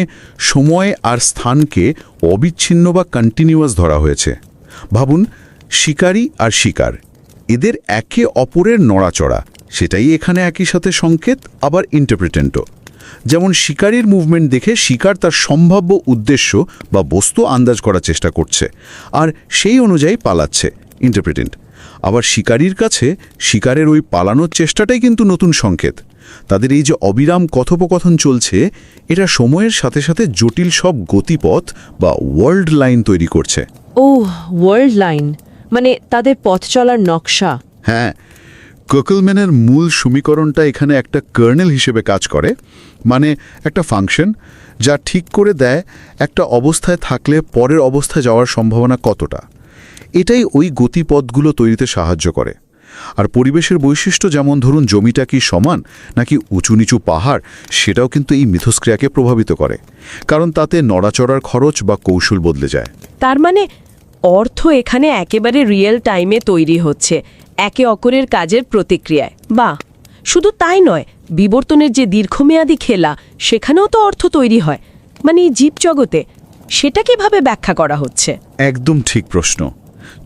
সময় আর স্থানকে অবিচ্ছিন্ন বা কন্টিনিউয়াস ধরা হয়েছে। ভাবুন, শিকারী আর শিকার, এদের একে অপরের নড়াচড়া, সেটাই এখানে একই সাথে সংকেত, আবার ইন্টারপ্রেটেন্টও। যেমন শিকারীর মুভমেন্ট দেখে শিকার তার সম্ভাব্য উদ্দেশ্য বা বস্তু আন্দাজ করার চেষ্টা করছে, আর সেই অনুযায়ী পালাচ্ছে, ইন্টারপ্রেটেন্ট। আবার শিকারীর কাছে শিকারের ওই পালানোর চেষ্টাটাই কিন্তু নতুন সংকেত। তাদের এই যে অবিরাম কথোপকথন চলছে, এটা সময়ের সাথে সাথে জটিল সব গতিপথ বা ওয়ার্ল্ড লাইন তৈরি করছে। ওয়ার্ল্ড লাইন মানে তাদের পথ চলার নকশা। হ্যাঁ, কোকলম্যানের মূল সমীকরণটা এখানে একটা কার্নেল হিসেবে কাজ করে, মানে একটা ফাংশন যা ঠিক করে দেয় একটা অবস্থায় থাকলে পরের অবস্থায় যাওয়ার সম্ভাবনা কতটা। এটাই ওই গতিপথগুলো তৈরিতে সাহায্য করে। আর পরিবেশের বৈশিষ্ট্য, যেমন ধরুন জমিটা কি সমান নাকি উঁচু নিচু পাহাড়, সেটাও কিন্তু এই মিথস্ক্রিয়াকে প্রভাবিত করে, কারণ তাতে নড়াচড়ার খরচ বা কৌশল বদলে যায়। তার মানে অর্থ এখানে একেবারে রিয়েল টাইমে তৈরি হচ্ছে, একে অপরের কাজের প্রতিক্রিয়ায়। বা শুধু তাই নয়, বিবর্তনের যে দীর্ঘমেয়াদী খেলা, সেখানেও তো অর্থ তৈরি হয়, মানে জীবজগতে। সেটা কিভাবে ব্যাখ্যা করা হচ্ছে? একদম ঠিক প্রশ্ন।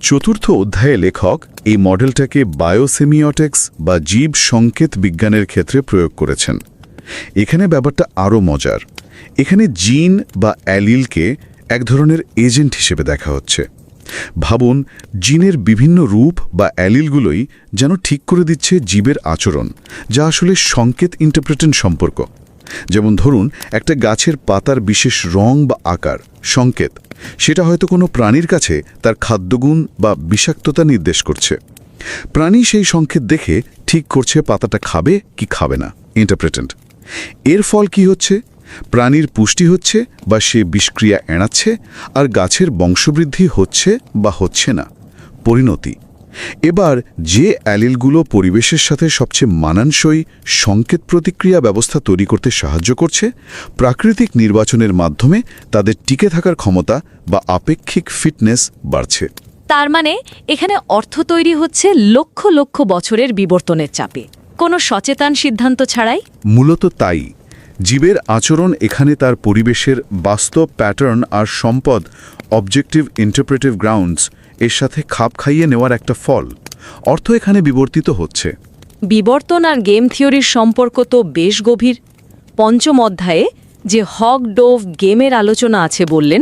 চতুর্থ অধ্যায়ে লেখক এই মডেলটাকে বায়োসেমিওটিক্স বা জীব সংকেত বিজ্ঞানের ক্ষেত্রে প্রয়োগ করেছেন। এখানে ব্যাপারটা আরও মজার। এখানে জিন বা অ্যালিলকে এক ধরনের এজেন্ট হিসেবে দেখা হচ্ছে। ভাবুন, জিনের বিভিন্ন রূপ বা অ্যালিলগুলোই যেন ঠিক করে দিচ্ছে জীবের আচরণ, যা আসলে সংকেত ইন্টারপ্রেটেশন সম্পর্ক। যেমন ধরুন, একটা গাছের পাতার বিশেষ রং বা আকার সংকেত, সেটা হয়তো কোনো প্রাণীর কাছে তার খাদ্যগুণ বা বিষাক্ততা নির্দেশ করছে। প্রাণী সেই সংকেত দেখে ঠিক করছে পাতাটা খাবে কি খাবে না, ইন্টারপ্রেটেন্ট। এর ফল কি হচ্ছে? প্রাণীর পুষ্টি হচ্ছে বা সে বিষক্রিয়া এড়াচ্ছে, আর গাছের বংশবৃদ্ধি হচ্ছে বা হচ্ছে না, পরিণতি। এবার যে অ্যালিলগুলো পরিবেশের সাথে সবচেয়ে মানানসই সংকেত প্রতিক্রিয়া ব্যবস্থা তৈরি করতে সাহায্য করছে, প্রাকৃতিক নির্বাচনের মাধ্যমে তাদের টিকে থাকার ক্ষমতা বা আপেক্ষিক ফিটনেস বাড়ছে। তার মানে এখানে অর্থ তৈরি হচ্ছে লক্ষ লক্ষ বছরের বিবর্তনের চাপে, কোনো সচেতন সিদ্ধান্ত ছাড়াই। মূলত তাই জীবের আচরণ এখানে তার পরিবেশের বাস্তব প্যাটার্ন আর সম্পদ অবজেক্টিভ ইন্টারপ্রেটিভ গ্রাউন্ডস এর সাথে খাপ খাইয়ে নেওয়ার একটা ফল। অর্থ এখানে বিবর্তিত হচ্ছে। বিবর্তন আর গেম থিওরির সম্পর্ক তো বেশ গভীর। পঞ্চম অধ্যায়ে যে হক ডোভ গেমের আলোচনা আছে বললেন,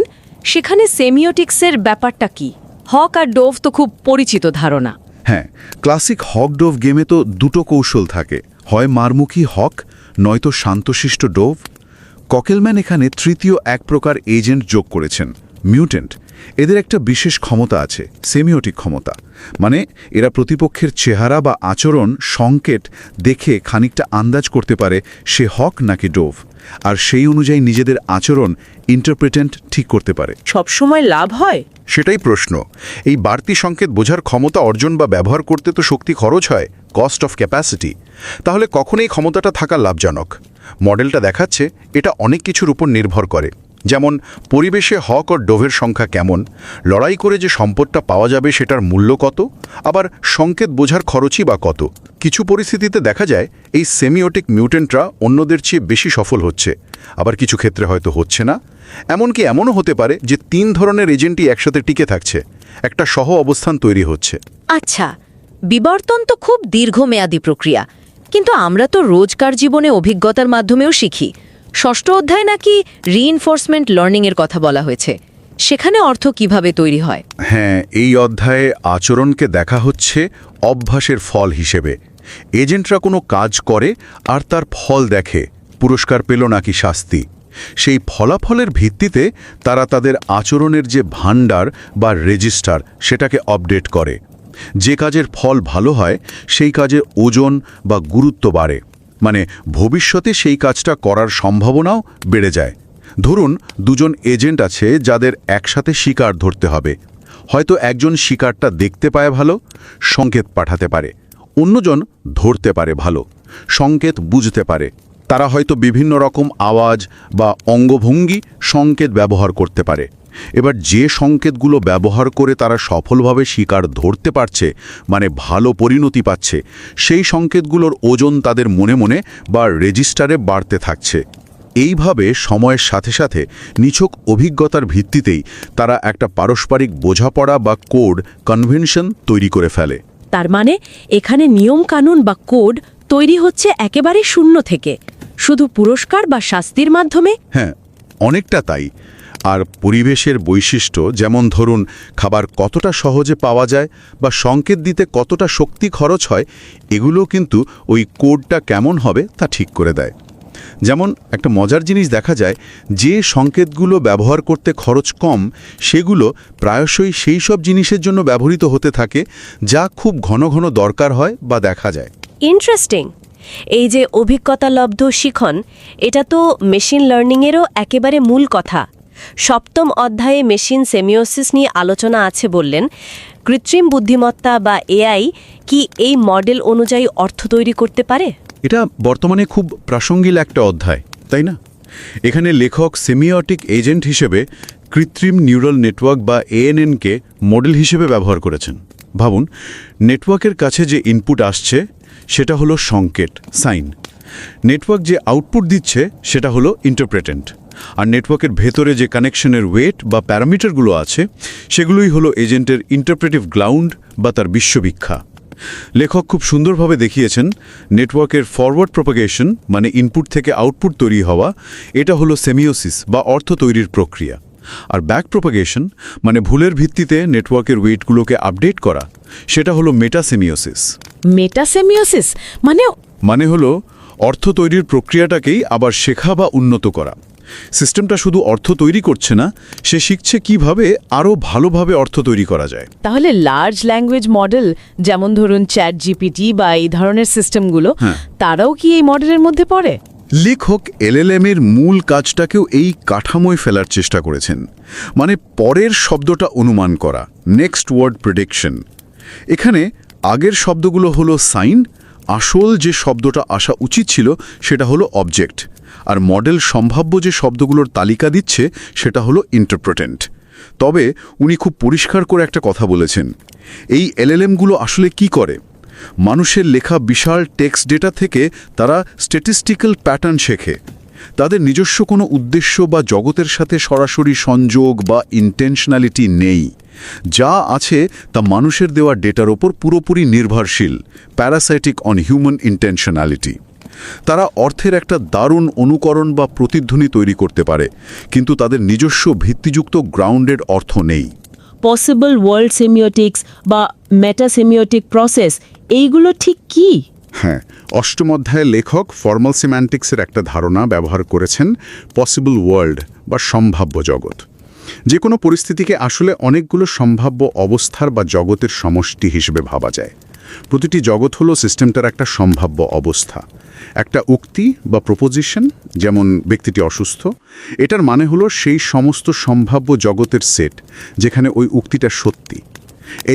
সেখানে সেমিওটিক্সের ব্যাপারটা কি? হক আর ডোভ তো খুব পরিচিত ধারণা। হ্যাঁ, ক্লাসিক হক ডোভ গেমে তো দুটো কৌশল থাকে, হয় মারমুখী হক নয়তো শান্তশিষ্ট ডোভ। ককেলম্যান এখানে তৃতীয় এক প্রকার এজেন্ট যোগ করেছেন, মিউটেন্ট। এদের একটা বিশেষ ক্ষমতা আছে, সেমিওটিক ক্ষমতা। মানে এরা প্রতিপক্ষের চেহারা বা আচরণ সংকেত দেখে খানিকটা আন্দাজ করতে পারে সে হক নাকি ডোভ, আর সেই অনুযায়ী নিজেদের আচরণ ইন্টারপ্রেটেন্ট ঠিক করতে পারে। সবসময় লাভ হয়? সেটাই প্রশ্ন। এই বাড়তি সংকেত বোঝার ক্ষমতা অর্জন বা ব্যবহার করতে তো শক্তি খরচ হয়, কস্ট অফ ক্যাপাসিটি। তাহলে কখন এই ক্ষমতাটা থাকা লাভজনক? মডেলটা দেখাচ্ছে এটা অনেক কিছুর উপর নির্ভর করে, যেমন পরিবেশে হক ও ডোভের সংখ্যা কেমন, লড়াই করে যে সম্পদটা পাওয়া যাবে সেটার মূল্য কত, আবার সংকেত বোঝার খরচই বা কত। কিছু পরিস্থিতিতে দেখা যায় এই সেমিওটিক মিউটেন্টরা অন্যদের চেয়ে বেশি সফল হচ্ছে, আবার কিছু ক্ষেত্রে হয়তো হচ্ছে না। এমনকি এমনও হতে পারে যে 3 ধরনের এজেন্টই একসাথে টিকে থাকছে, একটা সহ অবস্থান তৈরি হচ্ছে। আচ্ছা, বিবর্তন তো খুব দীর্ঘমেয়াদী প্রক্রিয়া, কিন্তু আমরা তো রোজকার জীবনে অভিজ্ঞতার মাধ্যমেও শিখি। ষষ্ঠ অধ্যায় নাকি রিইনফোর্সমেন্ট লার্নিংয়ের কথা বলা হয়েছে, সেখানে অর্থ কিভাবে তৈরি হয়? হ্যাঁ, এই অধ্যায়ে আচরণকে দেখা হচ্ছে অভ্যাসের ফল হিসেবে। এজেন্টরা কোনো কাজ করে আর তার ফল দেখে, পুরস্কার পেল নাকি শাস্তি। সেই ফলাফলের ভিত্তিতে তারা তাদের আচরণের যে ভাণ্ডার বা রেজিস্টার সেটাকে আপডেট করে। যে কাজের ফল ভালো হয় সেই কাজের ওজন বা গুরুত্ব বাড়ে, মানে ভবিষ্যতে সেই কাজটা করার সম্ভাবনাও বেড়ে যায়। ধরুন, দুজন এজেন্ট আছে যাদের একসাথে শিকার ধরতে হবে। হয়তো একজন শিকারটা দেখতে পায় ভালো, সংকেত পাঠাতে পারে, অন্যজন ধরতে পারে ভালো, সংকেত বুঝতে পারে। তারা হয়তো বিভিন্ন রকম আওয়াজ বা অঙ্গভঙ্গি সংকেত ব্যবহার করতে পারে। এবার যে সংকেতগুলো ব্যবহার করে তারা সফলভাবে শিকার ধরতে পারছে, মানে ভালো পরিণতি পাচ্ছে, সেই সংকেতগুলোর ওজন তাদের মনে মনে বা রেজিস্টারে বাড়তে থাকছে। এইভাবে সময়ের সাথে সাথে নিছক অভিজ্ঞতার ভিত্তিতেই তারা একটা পারস্পরিক বোঝাপড়া বা কোড কনভেনশন তৈরি করে ফেলে। তার মানে এখানে নিয়ম কানুন বা কোড তৈরি হচ্ছে একেবারে শূন্য থেকে, শুধু পুরস্কার বা শাস্তির মাধ্যমে? হ্যাঁ, অনেকটা তাই। আর পরিবেশের বৈশিষ্ট্য, যেমন ধরুন খাবার কতটা সহজে পাওয়া যায় বা সংকেত দিতে কতটা শক্তি খরচ হয়, এগুলো কিন্তু ওই কোডটা কেমন হবে তা ঠিক করে দেয়। যেমন একটা মজার জিনিস দেখা যায়, যে সংকেতগুলো ব্যবহার করতে খরচ কম সেগুলো প্রায়শই সেই সব জিনিসের জন্য ব্যবহৃত হতে থাকে যা খুব ঘন ঘন দরকার হয় বা দেখা যায়। ইন্টারেস্টিং। এই যে অভিজ্ঞতালব্ধ শিখন, এটা তো মেশিন লার্নিংয়েরও একেবারে মূল কথা। সপ্তম অধ্যায়ে মেশিন সেমিওসিস নিয়ে আলোচনা আছে বললেন। কৃত্রিম বুদ্ধিমত্তা বা এআই কি এই মডেল অনুযায়ী অর্থ তৈরি করতে পারে? এটা বর্তমানে খুব প্রাসঙ্গিক একটা অধ্যায়, তাই না? এখানে লেখক সেমিওটিক এজেন্ট হিসেবে কৃত্রিম নিউরাল নেটওয়ার্ক বা এএনএনকে মডেল হিসেবে ব্যবহার করেছেন। ভাবুন, নেটওয়ার্কের কাছে যে ইনপুট আসছে সেটা হলো সংকেত, সাইন। নেটওয়ার্ক যে আউটপুট দিচ্ছে সেটা হলো ইন্টারপ্রেটেন্ট। আর নেটওয়ার্কের ভেতরে যে কানেকশনের ওয়েট বা প্যারামিটারগুলো আছে সেগুলোই হলো এজেন্টের ইন্টারপ্রেটিভ গ্রাউন্ড বা তার বিশ্ববিখ্যা। লেখক খুব সুন্দরভাবে দেখিয়েছেন নেটওয়ার্কের ফরওয়ার্ড প্রপাগেশন মানে ইনপুট থেকে আউটপুট তৈরি হওয়া, এটা হলো সেমিওসিস বা অর্থ তৈরির প্রক্রিয়া। আর ব্যাক প্রপাগেশন মানে ভুলের ভিত্তিতে নেটওয়ার্কের ওয়েটগুলোকে আপডেট করা, সেটা হলো মেটাসেমিওসিস। মেটাসেমিওসিস মানে হলো অর্থ তৈরির প্রক্রিয়াটাকেই আবার শেখা বা উন্নত করা। সিস্টেমটা শুধু অর্থ তৈরি করছে না, সে শিখছে কিভাবে আরও ভালোভাবে অর্থ তৈরি করা যায়। তাহলে লার্জ ল্যাঙ্গুয়েজ মডেল যেমন ধরুন ChatGPT বা এই ধরনের সিস্টেমগুলো, তারাও কি এই মডেলের মধ্যে পড়ে? লেখক LLM এর মূল কাজটাকেও এই কাঠামোয় ফেলার চেষ্টা করেছেন, মানে পরের শব্দটা অনুমান করা, নেক্সট ওয়ার্ড প্রেডিকশন। এখানে আগের শব্দগুলো হলো সাইন, আসল যে শব্দটা আসা উচিত ছিল সেটা হলো অবজেক্ট, আর মডেল সম্ভাব্য যে শব্দগুলোর তালিকা দিচ্ছে সেটা হলো ইন্টারপ্রেটেন্ট। তবে উনি খুব পরিষ্কার করে একটা কথা বলেছেন, এই LLMগুলো আসলে কি করে? মানুষের লেখা বিশাল টেক্সট ডেটা থেকে তারা স্ট্যাটিস্টিক্যাল প্যাটার্ন শেখে। তাদের নিজস্ব কোনো উদ্দেশ্য বা জগতের সাথে সরাসরি সংযোগ বা ইন্টেনশনালিটি নেই। যা আছে তা মানুষের দেওয়া ডেটার ওপর পুরোপুরি নির্ভরশীল, প্যারাসাইটিক অন হিউম্যান ইন্টেনশনালিটি। তারা অর্থের একটা দারুণ অনুকরণ বা প্রতিধ্বনি তৈরি করতে পারে, কিন্তু তাদের নিজস্ব ভিত্তিযুক্ত গ্রাউন্ডেড অর্থ নেই। পসিবল ওয়ার্ল্ড সেমিওটিক্স বা মেটাসেমিওটিক প্রসেস, এইগুলো ঠিক কি? হ্যাঁ, অষ্টম অধ্যায়ে লেখক ফর্মাল সিম্যান্টিক্সের একটা ধারণা ব্যবহার করেছেন, পসিবল ওয়ার্ল্ড বা সম্ভাব্য জগৎ। যে কোনো পরিস্থিতিকে আসলে অনেকগুলো সম্ভাব্য অবস্থার বা জগতের সমষ্টি হিসেবে ভাবা যায়। প্রতিটি জগৎ হলো সিস্টেমটার একটা সম্ভাব্য অবস্থা। একটা উক্তি বা প্রপোজিশন, যেমন ব্যক্তিটি অসুস্থ, এটার মানে হলো সেই সমস্ত সম্ভাব্য জগতের সেট যেখানে ওই উক্তিটা সত্যি।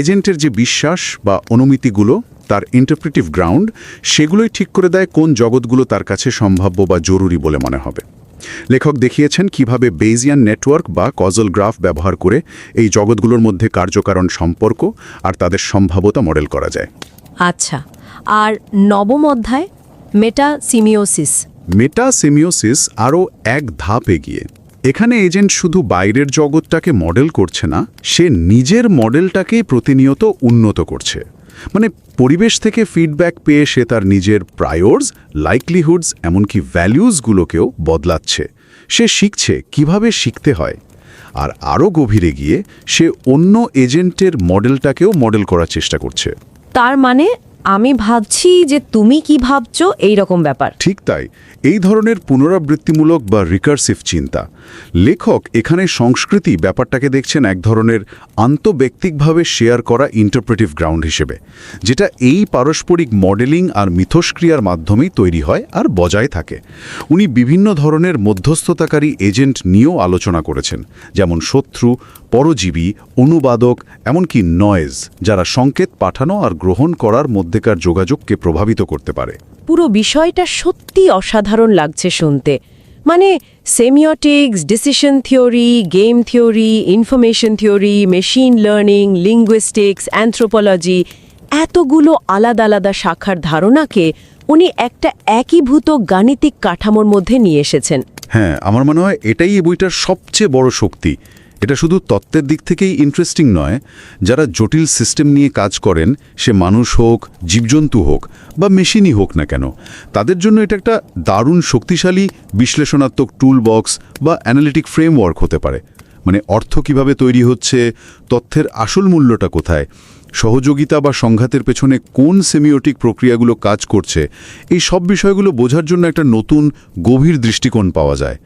এজেন্টের যে বিশ্বাস বা অনুমিতিগুলো, তার ইন্টারপ্রেটিভ গ্রাউন্ড, সেগুলোই ঠিক করে দেয় কোন জগৎগুলো তার কাছে সম্ভাব্য বা জরুরি বলে মনে হবে। লেখক দেখিয়েছেন কিভাবে বেইজিয়ান নেটওয়ার্ক বা কজল গ্রাফ ব্যবহার করে এই জগৎগুলোর মধ্যে কার্যকারণ সম্পর্ক আর তাদের সম্ভাব্যতা মডেল করা যায়। আচ্ছা, আর নবম অধ্যায় মেটাসিমিওসিস। মেটাসেমিওসিস আরও এক ধাপ এগিয়ে। এখানে এজেন্ট শুধু বাইরের জগৎটাকে মডেল করছে না, সে নিজের মডেলটাকেই প্রতিনিয়ত উন্নত করছে। মানে পরিবেশ থেকে ফিডব্যাক পেয়ে সে তার নিজের প্রায়োর্স, লাইকলিহুডস, এমনকি ভ্যালিউজগুলোকেও বদলাচ্ছে। সে শিখছে কিভাবে শিখতে হয়, আর আরও গভীরে গিয়ে সে অন্য এজেন্টের মডেলটাকেও মডেল করার চেষ্টা করছে। তার মানে আমি ভাবছি যে তুমি কি ভাবছো, এই রকম ব্যাপার। ঠিক তাই, এই ধরনের পুনরাবৃত্তিমূলক বা রিকার্সিভ চিন্তা। লেখক এখানে সংস্কৃতি ব্যাপারটাকে দেখছেন এক ধরনের আন্তঃব্যক্তিকভাবে শেয়ার করা ইন্টারপ্রেটিভ গ্রাউন্ড হিসেবে, যেটা এই পারস্পরিক মডেলিং আর মিথস্ক্রিয়ার মাধ্যমেই তৈরি হয় আর বজায় থাকে। উনি বিভিন্ন ধরনের মধ্যস্থতাকারী এজেন্ট নিয়েও আলোচনা করেছেন, যেমন শত্রু, পরজীবী, অনুবাদক, এমনকি নয়েজ, যারা সংকেত পাঠানো আর গ্রহণ করার মধ্যেকার যোগাযোগকে প্রভাবিত করতে পারে। পুরো বিষয়টা সত্যি অসাধারণ লাগছে শুনতে। মানে semiotics, decision theory, game theory, information theory, machine learning, linguistics, anthropology, এতগুলো আলাদা আলাদা শাখার ধারণাকে উনি একটা একীভূত গাণিতিক কাঠামোর মধ্যে নিয়ে এসেছেন। হ্যাঁ, আমার মনে হয় এটাই এই বইটার সবচেয়ে বড় শক্তি। এটা শুধু তত্ত্বের দিক থেকেই ইন্টারেস্টিং নয়, যারা জটিল সিস্টেম নিয়ে কাজ করেন, সে মানুষ হোক, জীবজন্তু হোক বা মেশিনই হোক না কেন, তাদের জন্য এটা একটা দারুণ শক্তিশালী বিশ্লেষণাত্মক টুল বক্স বা অ্যানালিটিক ফ্রেমওয়ার্ক হতে পারে। মানে অর্থ কিভাবে তৈরি হচ্ছে, তথ্যের আসল মূল্যটা কোথায়, সহযোগিতা বা সংঘাতের পেছনে কোন সেমিওটিক প্রক্রিয়াগুলো কাজ করছে, এই সব বিষয়গুলো বোঝার জন্য একটা নতুন গভীর দৃষ্টিকোণ পাওয়া যায়।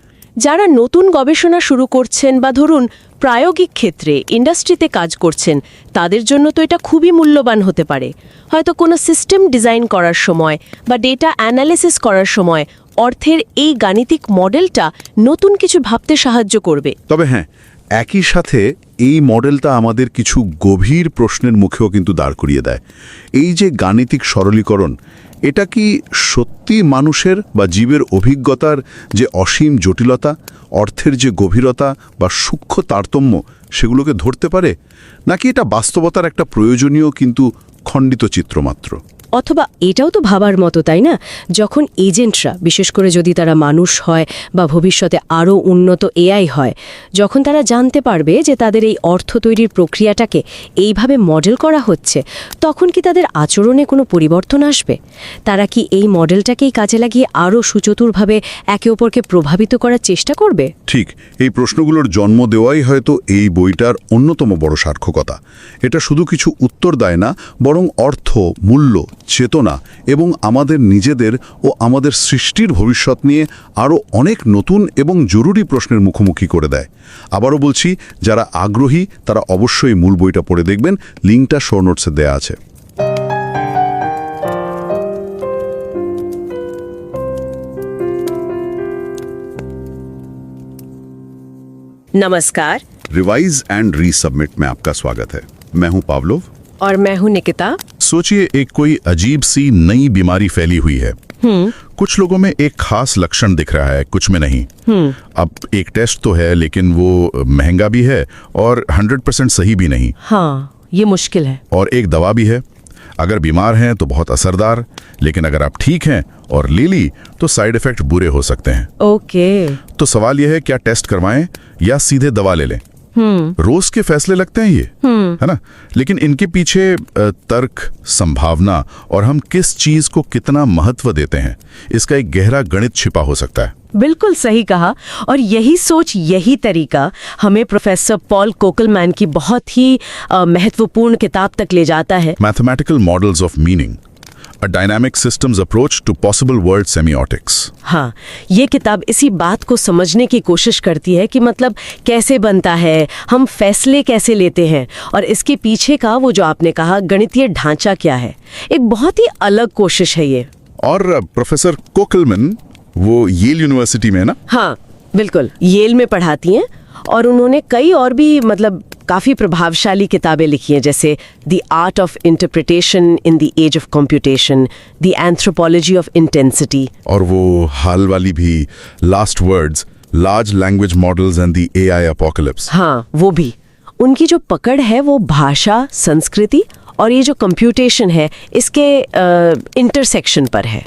যারা নতুন গবেষণা শুরু করছেন বা ধরুন প্রায়োগিক ক্ষেত্রে ইন্ডাস্ট্রিতে কাজ করছেন, তাদের জন্য তো এটা খুবই মূল্যবান হতে পারে। হয়তো কোনো সিস্টেম ডিজাইন করার সময় বা ডেটা অ্যানালিসিস করার সময় অর্থের এই গাণিতিক মডেলটা নতুন কিছু ভাবতে সাহায্য করবে। তবে হ্যাঁ, একই সাথে এই মডেলটা আমাদের কিছু গভীর প্রশ্নের মুখেও কিন্তু দাঁড় করিয়ে দেয়। এই যে গাণিতিক সরলীকরণ, এটা কি সত্যি মানুষের বা জীবের অভিজ্ঞতার যে অসীম জটিলতা, অর্থের যে গভীরতা বা সূক্ষ্ম তারতম্য, সেগুলোকে ধরতে পারে, নাকি এটা বাস্তবতার একটা প্রয়োজনীয় কিন্তু খণ্ডিত চিত্র মাত্র? অথবা এটাও তো ভাবার মতো, তাই না? যখন এজেন্টরা, বিশেষ করে যদি তারা মানুষ হয় বা ভবিষ্যতে আরও উন্নত এআই হয়, যখন তারা জানতে পারবে যে তাদের এই অর্থ তৈরির প্রক্রিয়াটাকে এইভাবে মডেল করা হচ্ছে, তখন কি তাদের আচরণে কোনো পরিবর্তন আসবে? তারা কি এই মডেলটাকেই কাজে লাগিয়ে আরও সুচতুরভাবে একে অপরকে প্রভাবিত করার চেষ্টা করবে? ঠিক, এই প্রশ্নগুলোর জন্ম দেওয়াই হয়তো এই বইটার অন্যতম বড় সার্থকতা। এটা শুধু কিছু উত্তর দেয় না, বরং অর্থ, মূল্য, চেতনা এবং আমাদের নিজেদের ও আমাদের সৃষ্টির ভবিষ্যৎ নিয়ে আরও অনেক নতুন এবং জরুরি প্রশ্নের মুখোমুখি করে দেয়। আবারও বলছি, যারা আগ্রহী তারা অবশ্যই মূল বইটা পড়ে দেখবেন, লিঙ্কটা শো নোটসে দেয়া আছে। नमस्कार। रिवाइज एंड रीसबमिट में आपका स्वागत है। मैं हूं पावलोव और मैं हूं निकिता। सोचिए, एक कोई अजीब सी नई बीमारी फैली हुई है। कुछ लोगों में एक खास लक्षण दिख रहा है, कुछ में नहीं। अब एक टेस्ट तो है, लेकिन वो महंगा भी है और 100% सही भी नहीं। हाँ, ये मुश्किल है। और एक दवा भी है, अगर बीमार हैं तो बहुत असरदार, लेकिन अगर आप ठीक हैं और ले ली तो साइड इफेक्ट बुरे हो सकते हैं। ओके। तो सवाल यह है, क्या टेस्ट करवाएं या सीधे दवा ले लें? रोज के फैसले लगते हैं ये, है ना? लेकिन इनके पीछे तर्क, संभावना और हम किस चीज को कितना महत्व देते हैं, इसका एक गहरा गणित छिपा हो सकता है। बिल्कुल सही कहा। और यही सोच, यही तरीका हमें प्रोफेसर पॉल कोकलमैन की बहुत ही महत्वपूर्ण किताब तक ले जाता है, mathematical models of meaning, A dynamic systems approach to possible word semiotics। हाँ, ये किताब इसी बात को समझने की कोशिश करती है कि मतलब कैसे बनता है, हम फैसले कैसे लेते हैं, और इसके पीछे का वो जो आपने कहा गणितीय ढांचा क्या है। एक बहुत ही अलग कोशिश है ये। और प्रोफेसर कोकलमैन वो येल यूनिवर्सिटी में है ना? हाँ बिल्कुल, येल में पढ़ाती हैं, और उन्होंने कई और भी मतलब काफ़ी प्रभावशाली किताबें लिखी हैं, जैसे the art of interpretation in the age of computation, the anthropology of intensity, और वो हाल वाली भी last words, large language models and the AI apocalypse. हाँ, वो भी। उनकी जो पकड़ है वो भाषा, संस्कृति और ये जो कंप्यूटेशन है इसके इंटरसेक्शन पर है।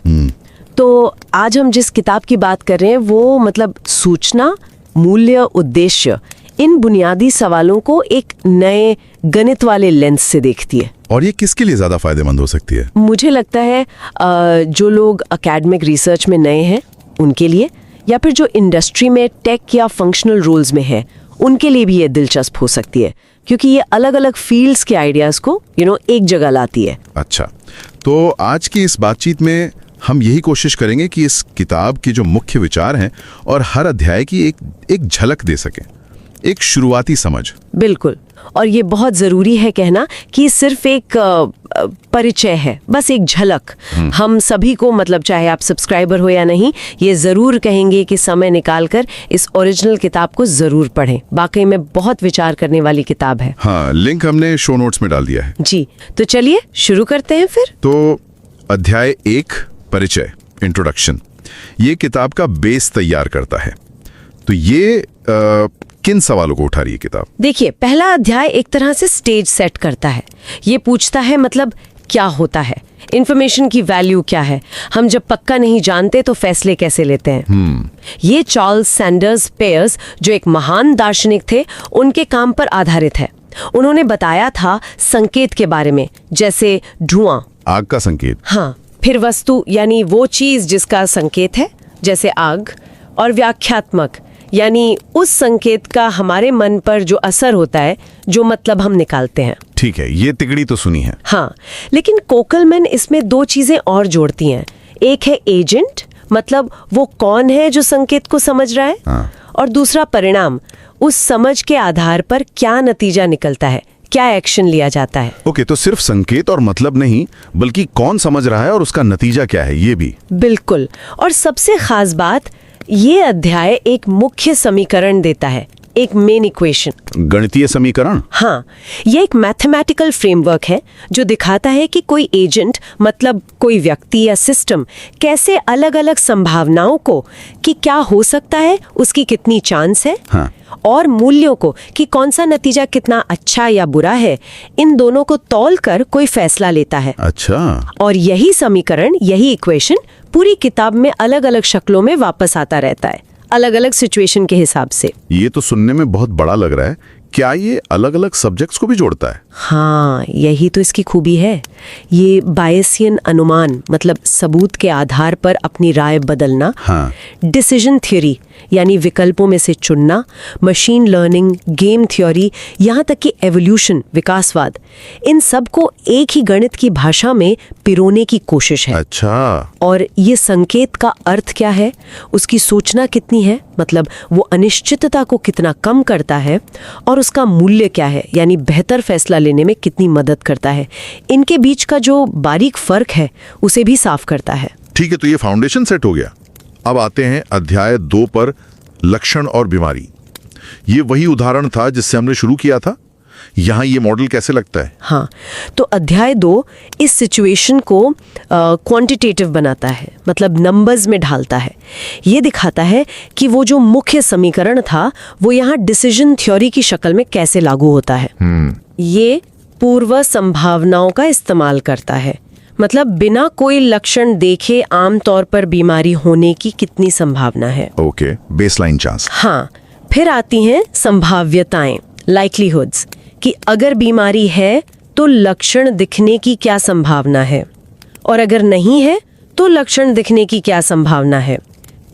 तो आज हम जिस किताब की बात कर रहे हैं वो मतलब सूचना, मूल्य, उद्देश्य, इन बुनियादी सवालों को एक नए गणित वाले लेंस से देखती है। और ये किसके लिए ज्यादा फायदेमंद हो सकती है? मुझे लगता है जो लोग एकेडमिक रिसर्च में नए हैं उनके लिए, या फिर जो इंडस्ट्री में टेक या फंक्शनल रोल्स में है उनके लिए भी ये दिलचस्प हो सकती है, क्योंकि ये अलग अलग फील्ड्स के आइडियाज को एक जगह लाती है। अच्छा, तो आज की इस बातचीत में हम यही कोशिश करेंगे कि इस किताब की जो मुख्य विचार हैं और हर अध्याय की एक झलक दे सकें, एक शुरुआती समझ। बिल्कुल। और ये बहुत ज़रूरी है कहना कि सिर्फ एक परिचय है, बस एक झलक। हम सभी को मतलब चाहे आप सब्सक्राइबर हो या नहीं, ये ज़रूर कहेंगे कि समय निकालकर इस ओरिजिनल किताब को ज़रूर पढ़ें। वाकई में बहुत विचार करने वाली किताब है। हाँ, लिंक हमने शो नोट्स में डाल दिया है। जी, तो चलिए शुरू करते हैं फिर। तो अध्याय 1, परिचय, इंट्रोडक्शन, ये किताब का बेस तैयार करता है। तो ये किन सवालों को उठा रही है किताब? देखिए, पहला अध्याय एक तरह से स्टेज सेट करता है। ये पूछता है मतलब क्या होता है, इंफॉर्मेशन की वैल्यू क्या है, हम जब पक्का नहीं जानते तो फैसले कैसे लेते हैं। ये चार्ल्स सैंडर्स पेयर्स, जो एक महान दार्शनिक थे, उनके काम पर आधारित है। उन्होंने बताया था संकेत के बारे में, जैसे धुआं, आग का संकेत। हाँ, फिर वस्तु यानी वो चीज जिसका संकेत है, जैसे आग, और व्याख्यात्मक यानी उस संकेत का हमारे मन पर जो असर होता है, जो मतलब हम निकालते हैं। ठीक है, ये तिकड़ी तो सुनी है। हाँ, लेकिन कोकलमैन इसमें 2 चीजें और जोड़ती हैं। एक है एजेंट, मतलब वो कौन है जो संकेत को समझ रहा है, और दूसरा परिणाम, उस समझ के आधार पर क्या नतीजा निकलता है, क्या एक्शन लिया जाता है। ओके, तो सिर्फ संकेत और मतलब नहीं, बल्कि कौन समझ रहा है और उसका नतीजा क्या है, ये भी। बिल्कुल। और सबसे खास बात, ये अध्याय एक मुख्य समीकरण देता है, एक मेन इक्वेशन। गणितीय समीकरण? हाँ, ये एक मैथमेटिकल फ्रेमवर्क है जो दिखाता है कि कोई एजेंट मतलब कोई व्यक्ति या सिस्टम कैसे अलग अलग संभावनाओं को कि क्या हो सकता है, उसकी कितनी चांस है, हाँ। और मूल्यों को कि कौन सा नतीजा कितना अच्छा या बुरा है, इन दोनों को तौलकर कोई फैसला लेता है। अच्छा। और यही समीकरण, यही इक्वेशन पूरी किताब में अलग अलग शक्लों में वापस आता रहता है, अलग अलग सिचुएशन के हिसाब से। ये तो सुनने में बहुत बड़ा लग रहा है। क्या ये अलग अलग सब्जेक्ट्स को भी जोड़ता है? हाँ, यही तो इसकी खूबी है। ये बायसियन अनुमान मतलब सबूत के आधार पर अपनी राय बदलना, हाँ। डिसीजन थ्योरी यानी विकल्पों में से चुनना, मशीन लर्निंग, गेम थ्योरी, यहाँ तक कि एवोल्यूशन विकासवाद, इन सब को एक ही गणित की भाषा में पिरोने की कोशिश है। अच्छा। और ये संकेत का अर्थ क्या है, उसकी सूचना कितनी है, मतलब वो अनिश्चितता को कितना कम करता है, और उसका मूल्य क्या है यानी बेहतर फैसला लेने में कितनी मदद करता है, इनके बीच का जो बारीक फर्क है उसे भी साफ करता है। ठीक है, तो ये फाउंडेशन सेट हो गया। अब आते हैं अध्याय 2 पर, लक्षण और बीमारी। ये वही उदाहरण था जिससे हमने शुरू किया था। यहाँ ये मॉडल कैसे लगता है? हाँ, तो अध्याय 2 इस सिचुएशन को क्वांटिटेटिव बनाता है, मतलब नंबर्स में ढालता है। ये दिखाता है कि वो जो मुख्य समीकरण था वो यहाँ डिसीजन थ्योरी की शक्ल में कैसे लागू होता है। ये पूर्व संभावनाओं का इस्तेमाल करता है, मतलब बिना कोई लक्षण देखे आमतौर पर बीमारी होने की कितनी संभावना है। Okay, baseline chance. हाँ, फिर आती हैं संभाव्यताएं, लाइक्लीहुड्स, कि अगर बीमारी है तो लक्षण दिखने की क्या संभावना है, और अगर नहीं है तो लक्षण दिखने की क्या संभावना है।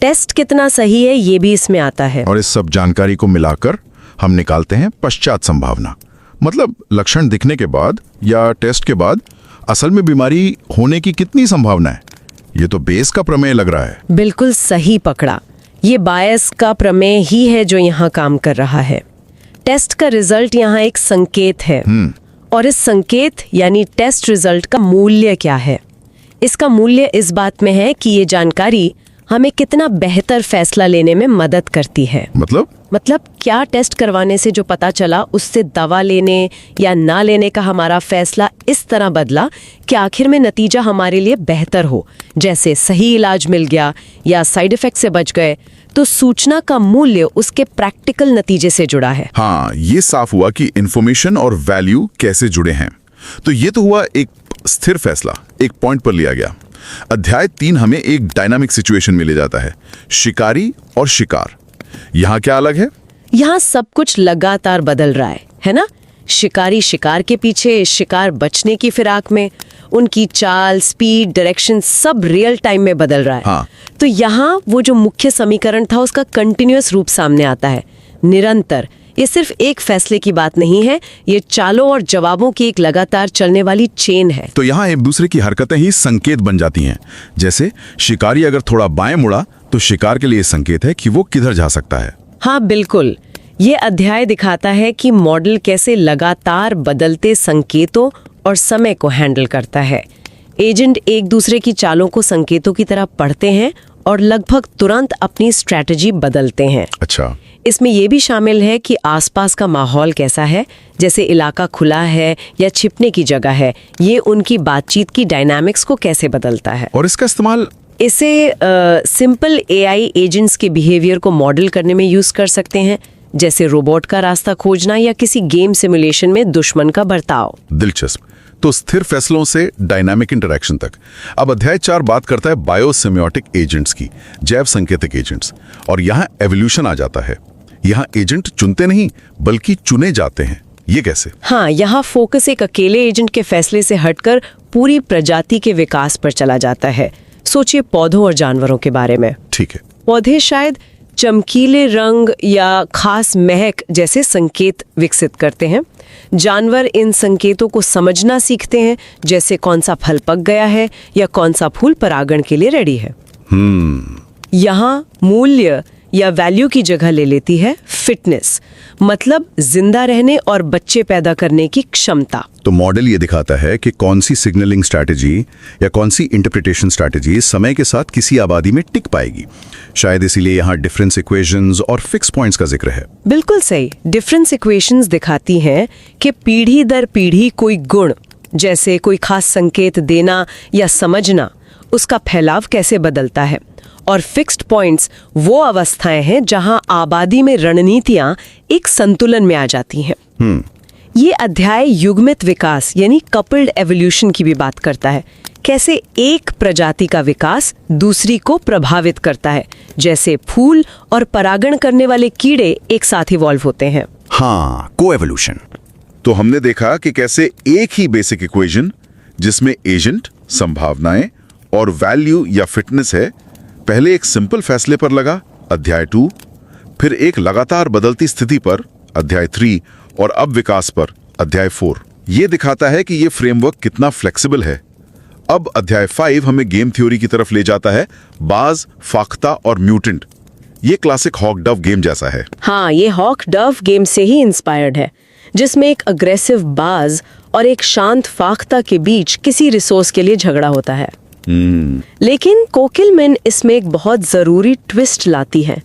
टेस्ट कितना सही है ये भी इसमें आता है। और इस सब जानकारी को मिलाकर हम निकालते हैं पश्चात संभावना, मतलब लक्षण दिखने के बाद या टेस्ट के बाद असल में बीमारी होने की कितनी संभावना है। ये तो बेस का प्रमेय लग रहा है। बिल्कुल सही पकड़ा, ये बायस का प्रमेय ही है जो यहाँ काम कर रहा है। टेस्ट का रिजल्ट यहाँ एक संकेत है, और इस संकेत यानी टेस्ट रिजल्ट का मूल्य क्या है? इसका मूल्य इस बात में है कि ये जानकारी हमें कितना बेहतर फैसला लेने में मदद करती है। मतलब क्या टेस्ट करवाने से जो पता चला उससे दवा लेने या ना लेने का हमारा फैसला इस तरह बदला कि आखिर में नतीजा हमारे लिए बेहतर हो, जैसे सही इलाज मिल गया या साइड इफेक्ट से बच गए, तो सूचना का मूल्य उसके प्रैक्टिकल नतीजे से जुड़ा है। हाँ, ये साफ हुआ कि इंफॉर्मेशन और वैल्यू कैसे जुड़े हैं। तो ये तो हुआ एक स्थिर फैसला, एक पॉइंट पर लिया गया। अध्याय 3 हमें एक डायनामिक सिचुएशन में ले जाता है, शिकारी और शिकार। यहाँ क्या अलग है? यहाँ सब कुछ लगातार बदल रहा है ना? शिकारी शिकार के पीछे, शिकार बचने की फिराक में, उनकी चाल, स्पीड, डायरेक्शन सब रियल टाइम में बदल रहा है। हाँ। तो यहाँ वो जो मुख्य समीकरण था उसका कंटिन्यूअस रूप सामने आता है, निरंतर। ये सिर्फ एक फैसले की बात नहीं है, ये चालों और जवाबों की एक लगातार चलने वाली चेन है। तो यहाँ एक दूसरे की हरकतें ही संकेत बन जाती हैं। जैसे शिकारी अगर थोड़ा बाएं मुड़ा तो शिकार के लिए संकेत है कि वो किधर जा सकता है। हाँ बिल्कुल, ये अध्याय दिखाता है कि मॉडल कैसे लगातार बदलते संकेतों और समय को हैंडल करता है। एजेंट एक दूसरे की चालों को संकेतों की तरह पढ़ते हैं और लगभग तुरंत अपनी स्ट्रैटेजी बदलते हैं। अच्छा। इसमें यह भी शामिल है कि आसपास का माहौल कैसा है, जैसे इलाका खुला है या छिपने की जगह है, ये उनकी बातचीत की डायनामिक्स को कैसे बदलता है। और इसका इस्तेमाल इसे सिंपल एआई एजेंट्स के बिहेवियर को मॉडल करने में यूज कर सकते हैं, जैसे रोबोट का रास्ता खोजना या किसी गेम सिमुलेशन में दुश्मन का बर्ताव। दिलचस्प। तो स्थिर फैसलों से डायनामिक इंटरैक्शन तक। अब अध्याय 4 बात करता है बायोसिम्योटिक एजेंट्स की, जैव संकेतक एजेंट्स। और यहाँ एवोल्यूशन आ जाता है। यहाँ एजेंट चुनते नहीं बल्कि चुने जाते हैं। ये कैसे? हाँ, यहाँ फोकस एक अकेले एजेंट के फैसले से हटकर पूरी प्रजाति के विकास पर चला जाता है। सोचिए पौधों और जानवरों के बारे में। ठीक है। पौधे शायद चमकीले रंग या खास महक जैसे संकेत विकसित करते हैं। जानवर इन संकेतों को समझना सीखते हैं, जैसे कौन सा फल पक गया है या कौन सा फूल परागण के लिए रेडी है। यहाँ मूल्य या वैल्यू की जगह ले लेती है फिटनेस, मतलब जिंदा रहने और बच्चे पैदा करने की क्षमता। तो मॉडल ये दिखाता है कि कौन सी सिग्नलिंग स्ट्रैटेजी या कौन सी इंटरप्रिटेशन स्ट्रैटेजी समय के साथ किसी आबादी में टिक पाएगी। शायद इसीलिए यहाँ डिफरेंस इक्वेशंस और फिक्स पॉइंट्स का जिक्र है। बिल्कुल सही। डिफरेंस इक्वेशंस दिखाती हैं कि पीढ़ी दर पीढ़ी कोई गुण, जैसे कोई खास संकेत देना या समझना, उसका फैलाव कैसे बदलता है। और फिक्स्ड पॉइंट्स वो अवस्थाएं हैं जहां आबादी में रणनीतियां एक संतुलन में आ जाती हैं। ये अध्याय युग्मित विकास यानी कपल्ड एवोल्यूशन की भी बात करता है, कैसे एक प्रजाति का विकास दूसरी को प्रभावित करता है, जैसे फूल और परागण करने वाले कीड़े एक साथ इवॉल्व होते हैं। हाँ, को-एवोल्यूशन। तो हमने देखा कि कैसे एक ही बेसिक इक्वेशन जिसमें एजेंट, संभावनाएं और वैल्यू या फिटनेस है, पहले एक सिंपल फैसले पर लगा, अध्याय 2, फिर एक लगातार बदलती स्थिति पर, अध्याय 3, और अब विकास पर, अध्याय 4। ये दिखाता है कि ये फ्रेमवर्क कितना फ्लेक्सिबल है। अब अध्याय 5 हमें गेम थ्योरी की तरफ ले जाता है, बाज, फाख्ता और म्यूटेंट। ये क्लासिक हॉक डव गेम जैसा है। हाँ, ये हॉक डव गेम से ही इंस्पायर्ड है, जिसमें एक अग्रेसिव बाज और एक शांत फाख्ता के बीच किसी रिसोर्स के लिए झगड़ा होता है। लेकिन कोकिलमैन इसमें एक बहुत जरूरी ट्विस्ट लाती है।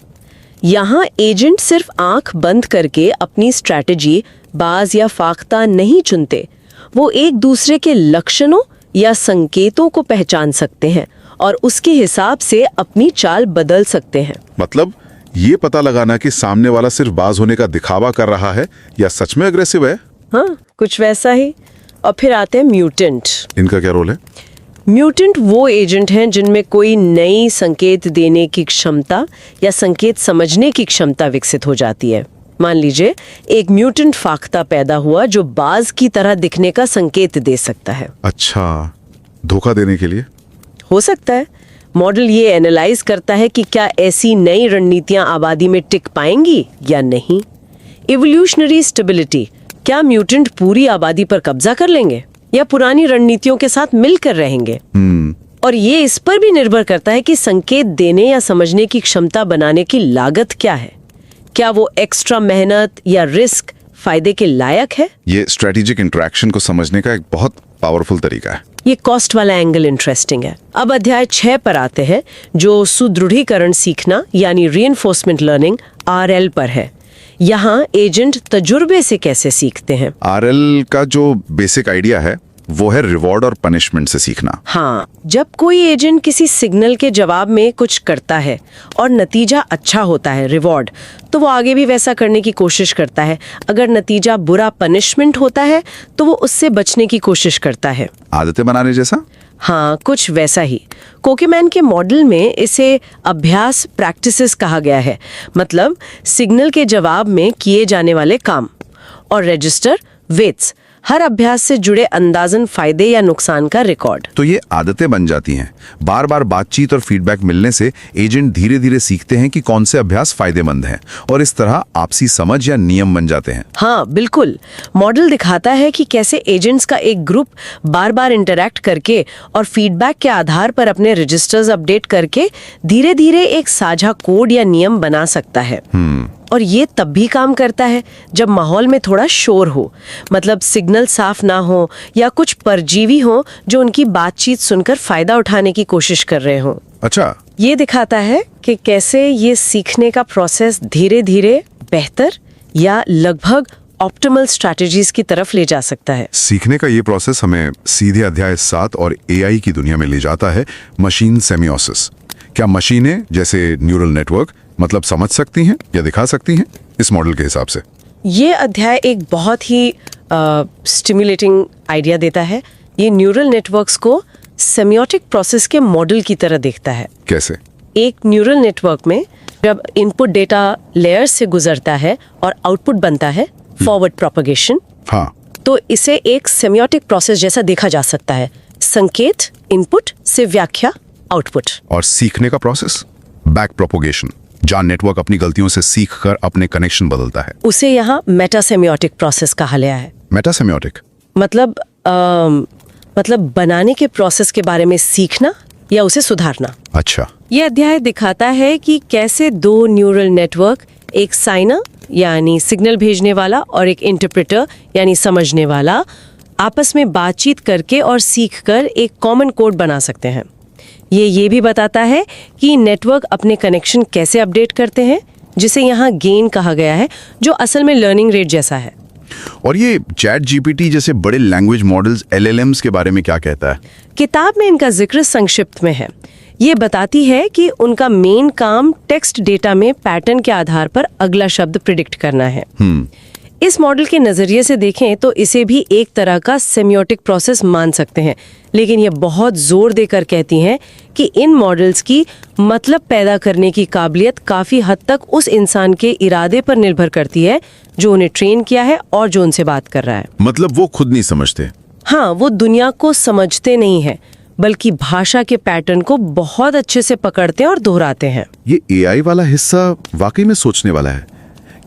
यहाँ एजेंट सिर्फ आंख बंद करके अपनी स्ट्रैटेजी बाज या फाख्ता नहीं चुनते, वो एक दूसरे के लक्षणों या संकेतों को पहचान सकते हैं और उसके हिसाब से अपनी चाल बदल सकते हैं। मतलब ये पता लगाना कि सामने वाला सिर्फ बाज होने का दिखावा कर रहा है या सच में अग्रेसिव है। हाँ, कुछ वैसा ही। और फिर आते हैं म्यूटेंट। इनका क्या रोल है? म्यूटेंट वो एजेंट हैं जिनमें कोई नई संकेत देने की क्षमता या संकेत समझने की क्षमता विकसित हो जाती है। मान लीजिए एक म्यूटेंट फाख्ता पैदा हुआ जो बाज की तरह दिखने का संकेत दे सकता है। अच्छा, धोखा देने के लिए? हो सकता है। मॉडल ये एनालाइज करता है कि क्या ऐसी नई रणनीतियां आबादी में टिक पाएंगी या नहीं। इवोल्यूशनरी स्टेबिलिटी, क्या म्यूटेंट पूरी आबादी पर कब्जा कर लेंगे या पुरानी रणनीतियों के साथ मिलकर रहेंगे। और ये इस पर भी निर्भर करता है कि संकेत देने या समझने की क्षमता बनाने की लागत क्या है। क्या वो एक्स्ट्रा मेहनत या रिस्क फायदे के लायक है। ये स्ट्रेटेजिक इंटरेक्शन को समझने का एक बहुत पावरफुल तरीका है। ये कॉस्ट वाला एंगल इंटरेस्टिंग है। अब अध्याय 6 पर आते हैं, जो सुदृढ़ीकरण सीखना यानी रीइंफोर्समेंट लर्निंग RL पर है। यहाँ एजेंट तजुर्बे से कैसे सीखते हैं। RL का जो बेसिक आइडिया है वो है रिवॉर्ड और पनिशमेंट से सीखना। हाँ, जब कोई एजेंट किसी सिग्नल के जवाब में कुछ करता है और नतीजा अच्छा होता है, रिवॉर्ड, तो वो आगे भी वैसा करने की कोशिश करता है। अगर नतीजा बुरा, पनिशमेंट होता है, तो वो उससे बचने की कोशिश करता है। आदतें बनाने जैसा? हाँ, कुछ वैसा ही। कोकेमैन के मॉडल में इसे अभ्यास प्रैक्टिसेस कहा गया है, मतलब सिग्नल के जवाब में किए जाने वाले काम। और रजिस्टर वेट्स, हर अभ्यास से जुड़े अंदाजन फायदे या नुकसान का रिकॉर्ड। तो ये आदतें बन जाती हैं। बार बार बातचीत और फीडबैक मिलने से एजेंट धीरे धीरे सीखते हैं कि कौन से अभ्यास फायदेमंद हैं, और इस तरह आपसी समझ या नियम बन जाते हैं। हाँ, बिल्कुल। मॉडल दिखाता है कि कैसे एजेंट्स का एक ग्रुप बार बार इंटरैक्ट करके और फीडबैक के आधार पर अपने रजिस्टर्स अपडेट करके धीरे धीरे एक साझा कोड या नियम बना सकता है। और ये तब भी काम करता है जब माहौल में थोड़ा शोर हो, मतलब सिग्नल साफ ना हो या कुछ परजीवी हो जो उनकी बातचीत सुनकर फायदा उठाने की कोशिश कर रहे हो। अच्छा, ये दिखाता है कि कैसे ये सीखने का प्रोसेस धीरे धीरे बेहतर या लगभग ऑप्टिमल स्ट्रैटेजीज की तरफ ले जा सकता है। सीखने का ये प्रोसेस हमें सीधे अध्याय 7 और AI की दुनिया में ले जाता है, मशीन सेमियोसिस। क्या मशीनें जैसे न्यूरल नेटवर्क मतलब समझ सकती हैं या दिखा सकती हैं इस मॉडल के हिसाब से? ये अध्याय एक बहुत ही स्टिमुलेटिंग आइडिया देता है। ये न्यूरल नेटवर्क्स को सेमियोटिक प्रोसेस के मॉडल की तरह देखता है। कैसे? एक न्यूरल नेटवर्क में जब इनपुट डेटा लेयर से गुजरता है और आउटपुट बनता है, फॉरवर्ड प्रोपगेशन, हाँ, तो इसे एक सेमियोटिक प्रोसेस जैसा देखा जा सकता है। संकेत इनपुट से व्याख्या आउटपुट। और सीखने का प्रोसेस बैक प्रोपगेशन, जहां नेटवर्क अपनी गलतियों से सीखकर अपने कनेक्शन बदलता है, उसे यहाँ मेटासेमियोटिक प्रोसेस कहा गया है। मेटासेमियोटिक मतलब बनाने के प्रोसेस के बारे में सीखना या उसे सुधारना। अच्छा, ये अध्याय दिखाता है कि कैसे दो न्यूरल नेटवर्क, एक साइनर यानी सिग्नल भेजने वाला और एक इंटरप्रेटर यानी समझने वाला, आपस में बातचीत करके और सीखकर एक कॉमन कोड बना सकते हैं। ये भी बताता है कि नेटवर्क अपने कनेक्शन कैसे अपडेट करते हैं, जिसे यहाँ गेन कहा गया है, जो असल में लर्निंग रेट जैसा है। और ये चैट जीपीटी जैसे बड़े लैंग्वेज मॉडल्स LLMs के बारे में क्या कहता है? किताब में इनका जिक्र संक्षिप्त में है। ये बताती है कि उनका मेन काम टेक्स्ट डेटा में पैटर्न के आधार पर अगला शब्द प्रिडिक्ट करना है। इस मॉडल के नजरिए से देखें तो इसे भी एक तरह का सेमियोटिक प्रोसेस मान सकते हैं, लेकिन ये बहुत जोर देकर कहती हैं कि इन मॉडल्स की मतलब पैदा करने की काबिलियत काफी हद तक उस इंसान के इरादे पर निर्भर करती है जो उन्हें ट्रेन किया है और जो उनसे बात कर रहा है। मतलब वो खुद नहीं समझते? हाँ, वो दुनिया को समझते नहीं है, बल्कि भाषा के पैटर्न को बहुत अच्छे से पकड़ते और दोहराते हैं। ये AI वाला हिस्सा वाकई में सोचने वाला है।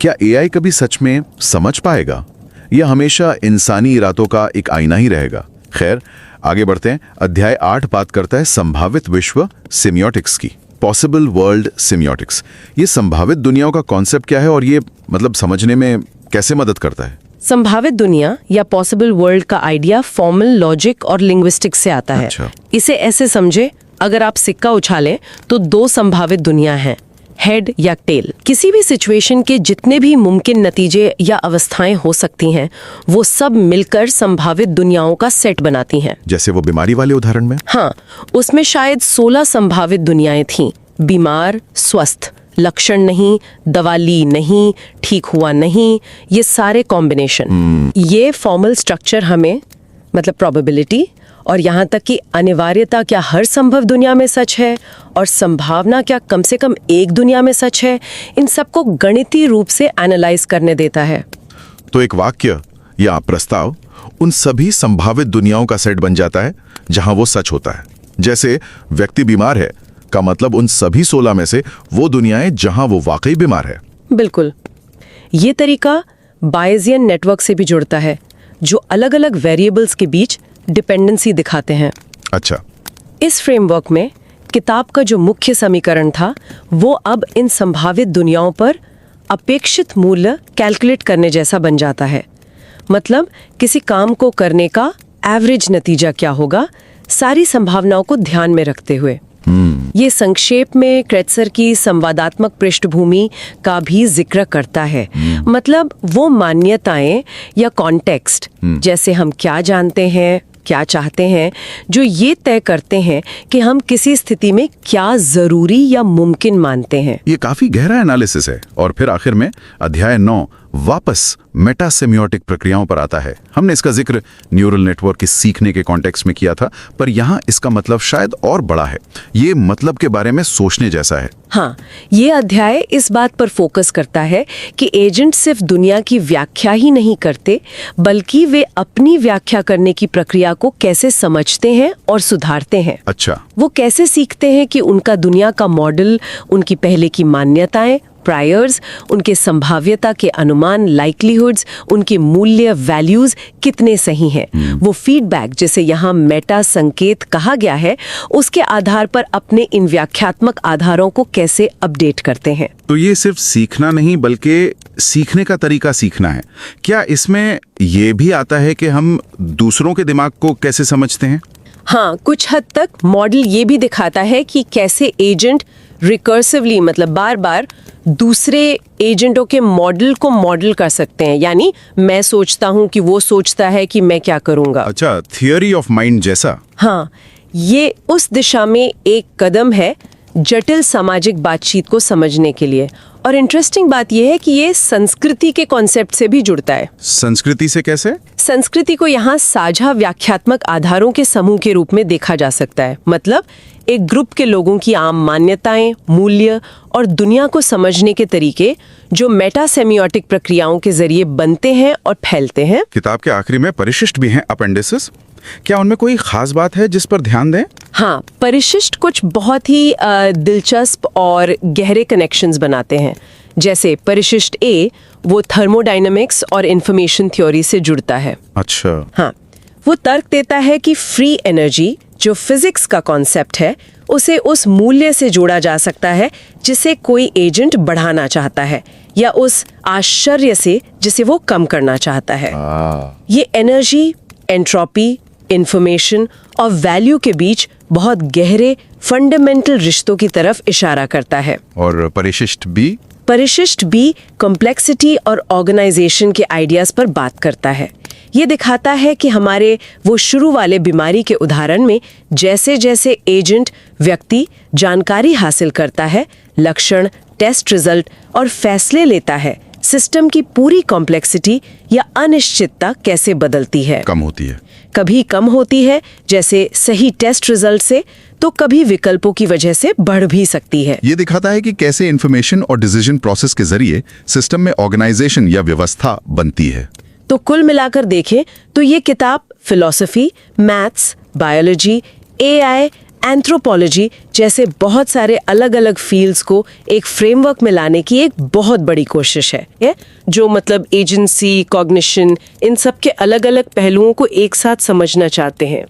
क्या AI कभी सच में समझ पाएगा या हमेशा इंसानी इरादों का एक आईना ही रहेगा? खैर, आगे बढ़ते हैं। अध्याय 8 बात करता है संभावित विश्व सेमियोटिक्स की, पॉसिबल वर्ल्ड सेमियोटिक्स। ये संभावित दुनियाओं का कॉन्सेप्ट क्या है और ये मतलब समझने में कैसे मदद करता है? संभावित दुनिया या पॉसिबल वर्ल्ड का आइडिया फॉर्मल लॉजिक और लिंग्विस्टिक्स से आता है। अच्छा। इसे ऐसे समझे, अगर आप सिक्का उछालें तो दो संभावित दुनिया हैं, हेड या टेल। किसी भी सिचुएशन के जितने भी मुमकिन नतीजे या अवस्थाएं हो सकती हैं, वो सब मिलकर संभावित दुनियाओं का सेट बनाती हैं। जैसे वो बीमारी वाले उदाहरण में? हाँ, उसमें शायद 16 संभावित दुनियाएं थीं। बीमार, स्वस्थ, लक्षण नहीं, दवा ली नहीं, ठीक हुआ नहीं, ये सारे कॉम्बिनेशन। ये फॉर्मल स्ट्रक्चर हमें मतलब प्रोबेबिलिटी और यहाँ तक कि अनिवार्यता क्या हर संभव दुनिया में सच है और संभावना क्या कम से कम एक दुनिया में सच है, इन सबको गणितीय रूप से एनालाइज करने देता है। तो एक वाक्य या प्रस्ताव उन सभी संभावित दुनियाओं का सेट बन जाता है जहां वो सच होता है। जैसे व्यक्ति बीमार है का मतलब उन सभी 16 में से वो दुनियाएं जहां वो वाकई बीमार है। बिल्कुल। ये तरीका बायेसियन नेटवर्क से भी जुड़ता है, जो अलग अलग वेरिएबल्स के बीच डिपेंडेंसी दिखाते हैं। अच्छा। इस फ्रेमवर्क में किताब का जो मुख्य समीकरण था, वो अब इन संभावित दुनियाओं पर अपेक्षित मूल्य कैलकुलेट करने जैसा बन जाता है। मतलब किसी काम को करने का एवरेज नतीजा क्या होगा, सारी संभावनाओं को ध्यान में रखते हुए। ये संक्षेप में क्रेट्जर की संवादात्मक पृष्ठभूमि का भी जिक्र करता है। मतलब वो मान्यताएं या कॉन्टेक्स्ट, जैसे हम क्या जानते हैं, क्या चाहते हैं, जो ये तय करते हैं कि हम किसी स्थिति में क्या जरूरी या मुमकिन मानते हैं। ये काफी गहरा एनालिसिस है। और फिर आखिर में अध्याय 9 वापस मेटासेमियोटिक प्रक्रियाओं पर आता है। हमने इसका जिक्र न्यूरल नेटवर्क के सीखने के कॉन्टेक्स्ट में किया था, पर यहाँ इसका मतलब शायद और बड़ा है। ये मतलब के बारे में सोचने जैसा है। हाँ, ये अध्याय इस बात पर फोकस करता है कि एजेंट सिर्फ दुनिया की व्याख्या ही नहीं करते, बल्कि वे अपनी व्याख्या करने की प्रक्रिया को कैसे समझते हैं और सुधारते हैं। अच्छा। वो कैसे सीखते हैं कि उनका दुनिया का मॉडल, उनकी पहले की मान्यताएं, प्रायर्स, उनके संभाव्यता के अनुमान, लाइक्लीहुड्स, उनके मूल्य, वैल्यूज कितने सही हैं। वो फीडबैक, जिसे यहाँ मेटा संकेत कहा गया है, उसके आधार पर अपने इन व्याख्यात्मक आधारों को कैसे अपडेट करते हैं। तो ये सिर्फ सीखना नहीं बल्कि सीखने का तरीका सीखना है। क्या इसमें ये भी आता है कि हम दूसरों के दिमाग को कैसे समझते हैं? हाँ, कुछ हद तक मॉडल ये भी दिखाता है कि कैसे एजेंट रिकर्सिवली, मतलब बार बार दूसरे एजेंटों के मॉडल को मॉडल कर सकते हैं। यानी मैं सोचता हूँ कि वो सोचता है कि मैं क्या करूँगा। अच्छा, थियोरी ऑफ माइंड जैसा। हाँ, ये उस दिशा में एक कदम है जटिल सामाजिक बातचीत को समझने के लिए। और इंटरेस्टिंग बात यह है कि ये संस्कृति के कॉन्सेप्ट से भी जुड़ता है। संस्कृति से कैसे? संस्कृति को यहाँ साझा व्याख्यात्मक आधारों के समूह के रूप में देखा जा सकता है। मतलब एक ग्रुप के लोगों की आम मान्यताएं, मूल्य और दुनिया को समझने के तरीके, जो मेटासेमियोटिक प्रक्रियाओं के जरिए बनते हैं और फैलते हैं। किताब के आखिरी में परिशिष्ट भी हैं, अपेंडिसेस। क्या उनमें कोई खास बात है जिस पर ध्यान दें? हाँ, परिशिष्ट कुछ बहुत ही दिलचस्प और गहरे कनेक्शंस बनाते हैं। जैसे परिशिष्ट ए, वो थर्मोडायनामिक्स और इंफॉर्मेशन थ्योरी से जुड़ता है। अच्छा। हाँ, वो तर्क देता है कि फ्री एनर्जी, जो फिजिक्स का कॉन्सेप्ट है, उसे उस मूल्य से जोड़ा जा सकता है जिसे कोई एजेंट बढ़ाना चाहता है या उस आश्चर्य से जिसे वो कम करना चाहता है। ये एनर्जी, एंट्रोपी, इंफॉर्मेशन और वैल्यू के बीच बहुत गहरे फंडामेंटल रिश्तों की तरफ इशारा करता है। और परिशिष्ट बी? परिशिष्ट बी कॉम्प्लेक्सिटी और ऑर्गेनाइजेशन के आइडियाज पर बात करता है। ये दिखाता है कि हमारे वो शुरू वाले बीमारी के उदाहरण में जैसे जैसे एजेंट व्यक्ति जानकारी हासिल करता है, लक्षण, टेस्ट रिजल्ट और फैसले लेता है, सिस्टम की पूरी कॉम्प्लेक्सिटी या अनिश्चितता कैसे बदलती है। कम होती है। कभी कम होती है, जैसे सही टेस्ट रिजल्ट से, तो कभी विकल्पों की वजह से बढ़ भी सकती है। ये दिखाता है कि कैसे इंफॉर्मेशन और डिसीजन प्रोसेस के जरिए सिस्टम में ऑर्गेनाइजेशन या व्यवस्था बनती है। तो कुल मिलाकर देखें तो ये किताब philosophy, maths, biology, AI, anthropology जैसे बहुत सारे अलग अलग फील्ड्स को एक फ्रेमवर्क में लाने की एक बहुत बड़ी कोशिश है, जो मतलब एजेंसी, कॉग्निशन, इन सब के अलग अलग पहलुओं को एक साथ समझना चाहते हैं।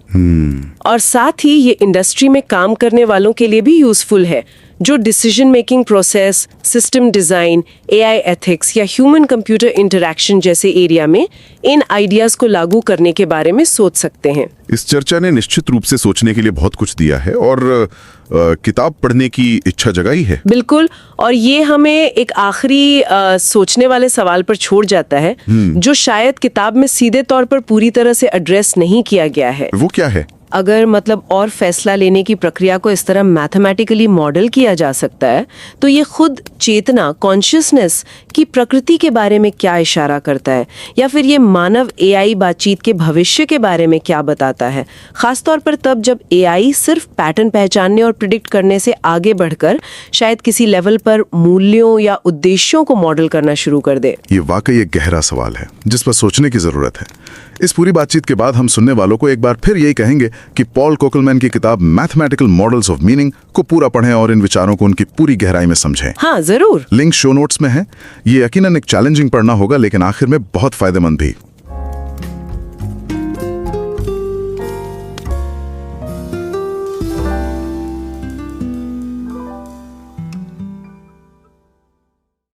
और साथ ही ये इंडस्ट्री में काम करने वालों के लिए भी यूजफुल है, जो decision making process, system design, AI ethics या ह्यूमन कंप्यूटर इंटरैक्शन जैसे एरिया में इन आइडियाज को लागू करने के बारे में सोच सकते हैं। इस चर्चा ने निश्चित रूप से सोचने के लिए बहुत कुछ दिया है और किताब पढ़ने की इच्छा जगाई है। बिल्कुल, और ये हमें एक आखिरी सोचने वाले सवाल पर छोड़ जाता है, जो शायद किताब में सीधे तौर पर पूरी तरह से एड्रेस नहीं किया गया है। वो क्या है? अगर मतलब और फैसला लेने की प्रक्रिया को इस तरह मैथमेटिकली मॉडल किया जा सकता है, तो ये खुद चेतना, कॉन्शियसनेस की प्रकृति के बारे में क्या इशारा करता है, या फिर ये मानव एआई बातचीत के भविष्य के बारे में क्या बताता है, खासतौर पर तब जब एआई सिर्फ पैटर्न पहचानने और प्रिडिक्ट करने से आगे बढ़कर शायद किसी लेवल पर मूल्यों या उद्देश्यों को मॉडल करना शुरू कर दे। ये वाकई एक गहरा सवाल है जिस पर सोचने की जरूरत है। इस पूरी बातचीत के बाद हम सुनने वालों को एक बार फिर यही कहेंगे कि पॉल कोकलमैन की किताब मैथमेटिकल मॉडल्स ऑफ मीनिंग को पूरा पढ़ें और इन विचारों को उनकी पूरी गहराई में समझें। हाँ, जरूर। लिंक शो नोट्स में है। ये यकीनन एक चैलेंजिंग पढ़ना होगा, लेकिन आखिर में बहुत फायदेमंद भी।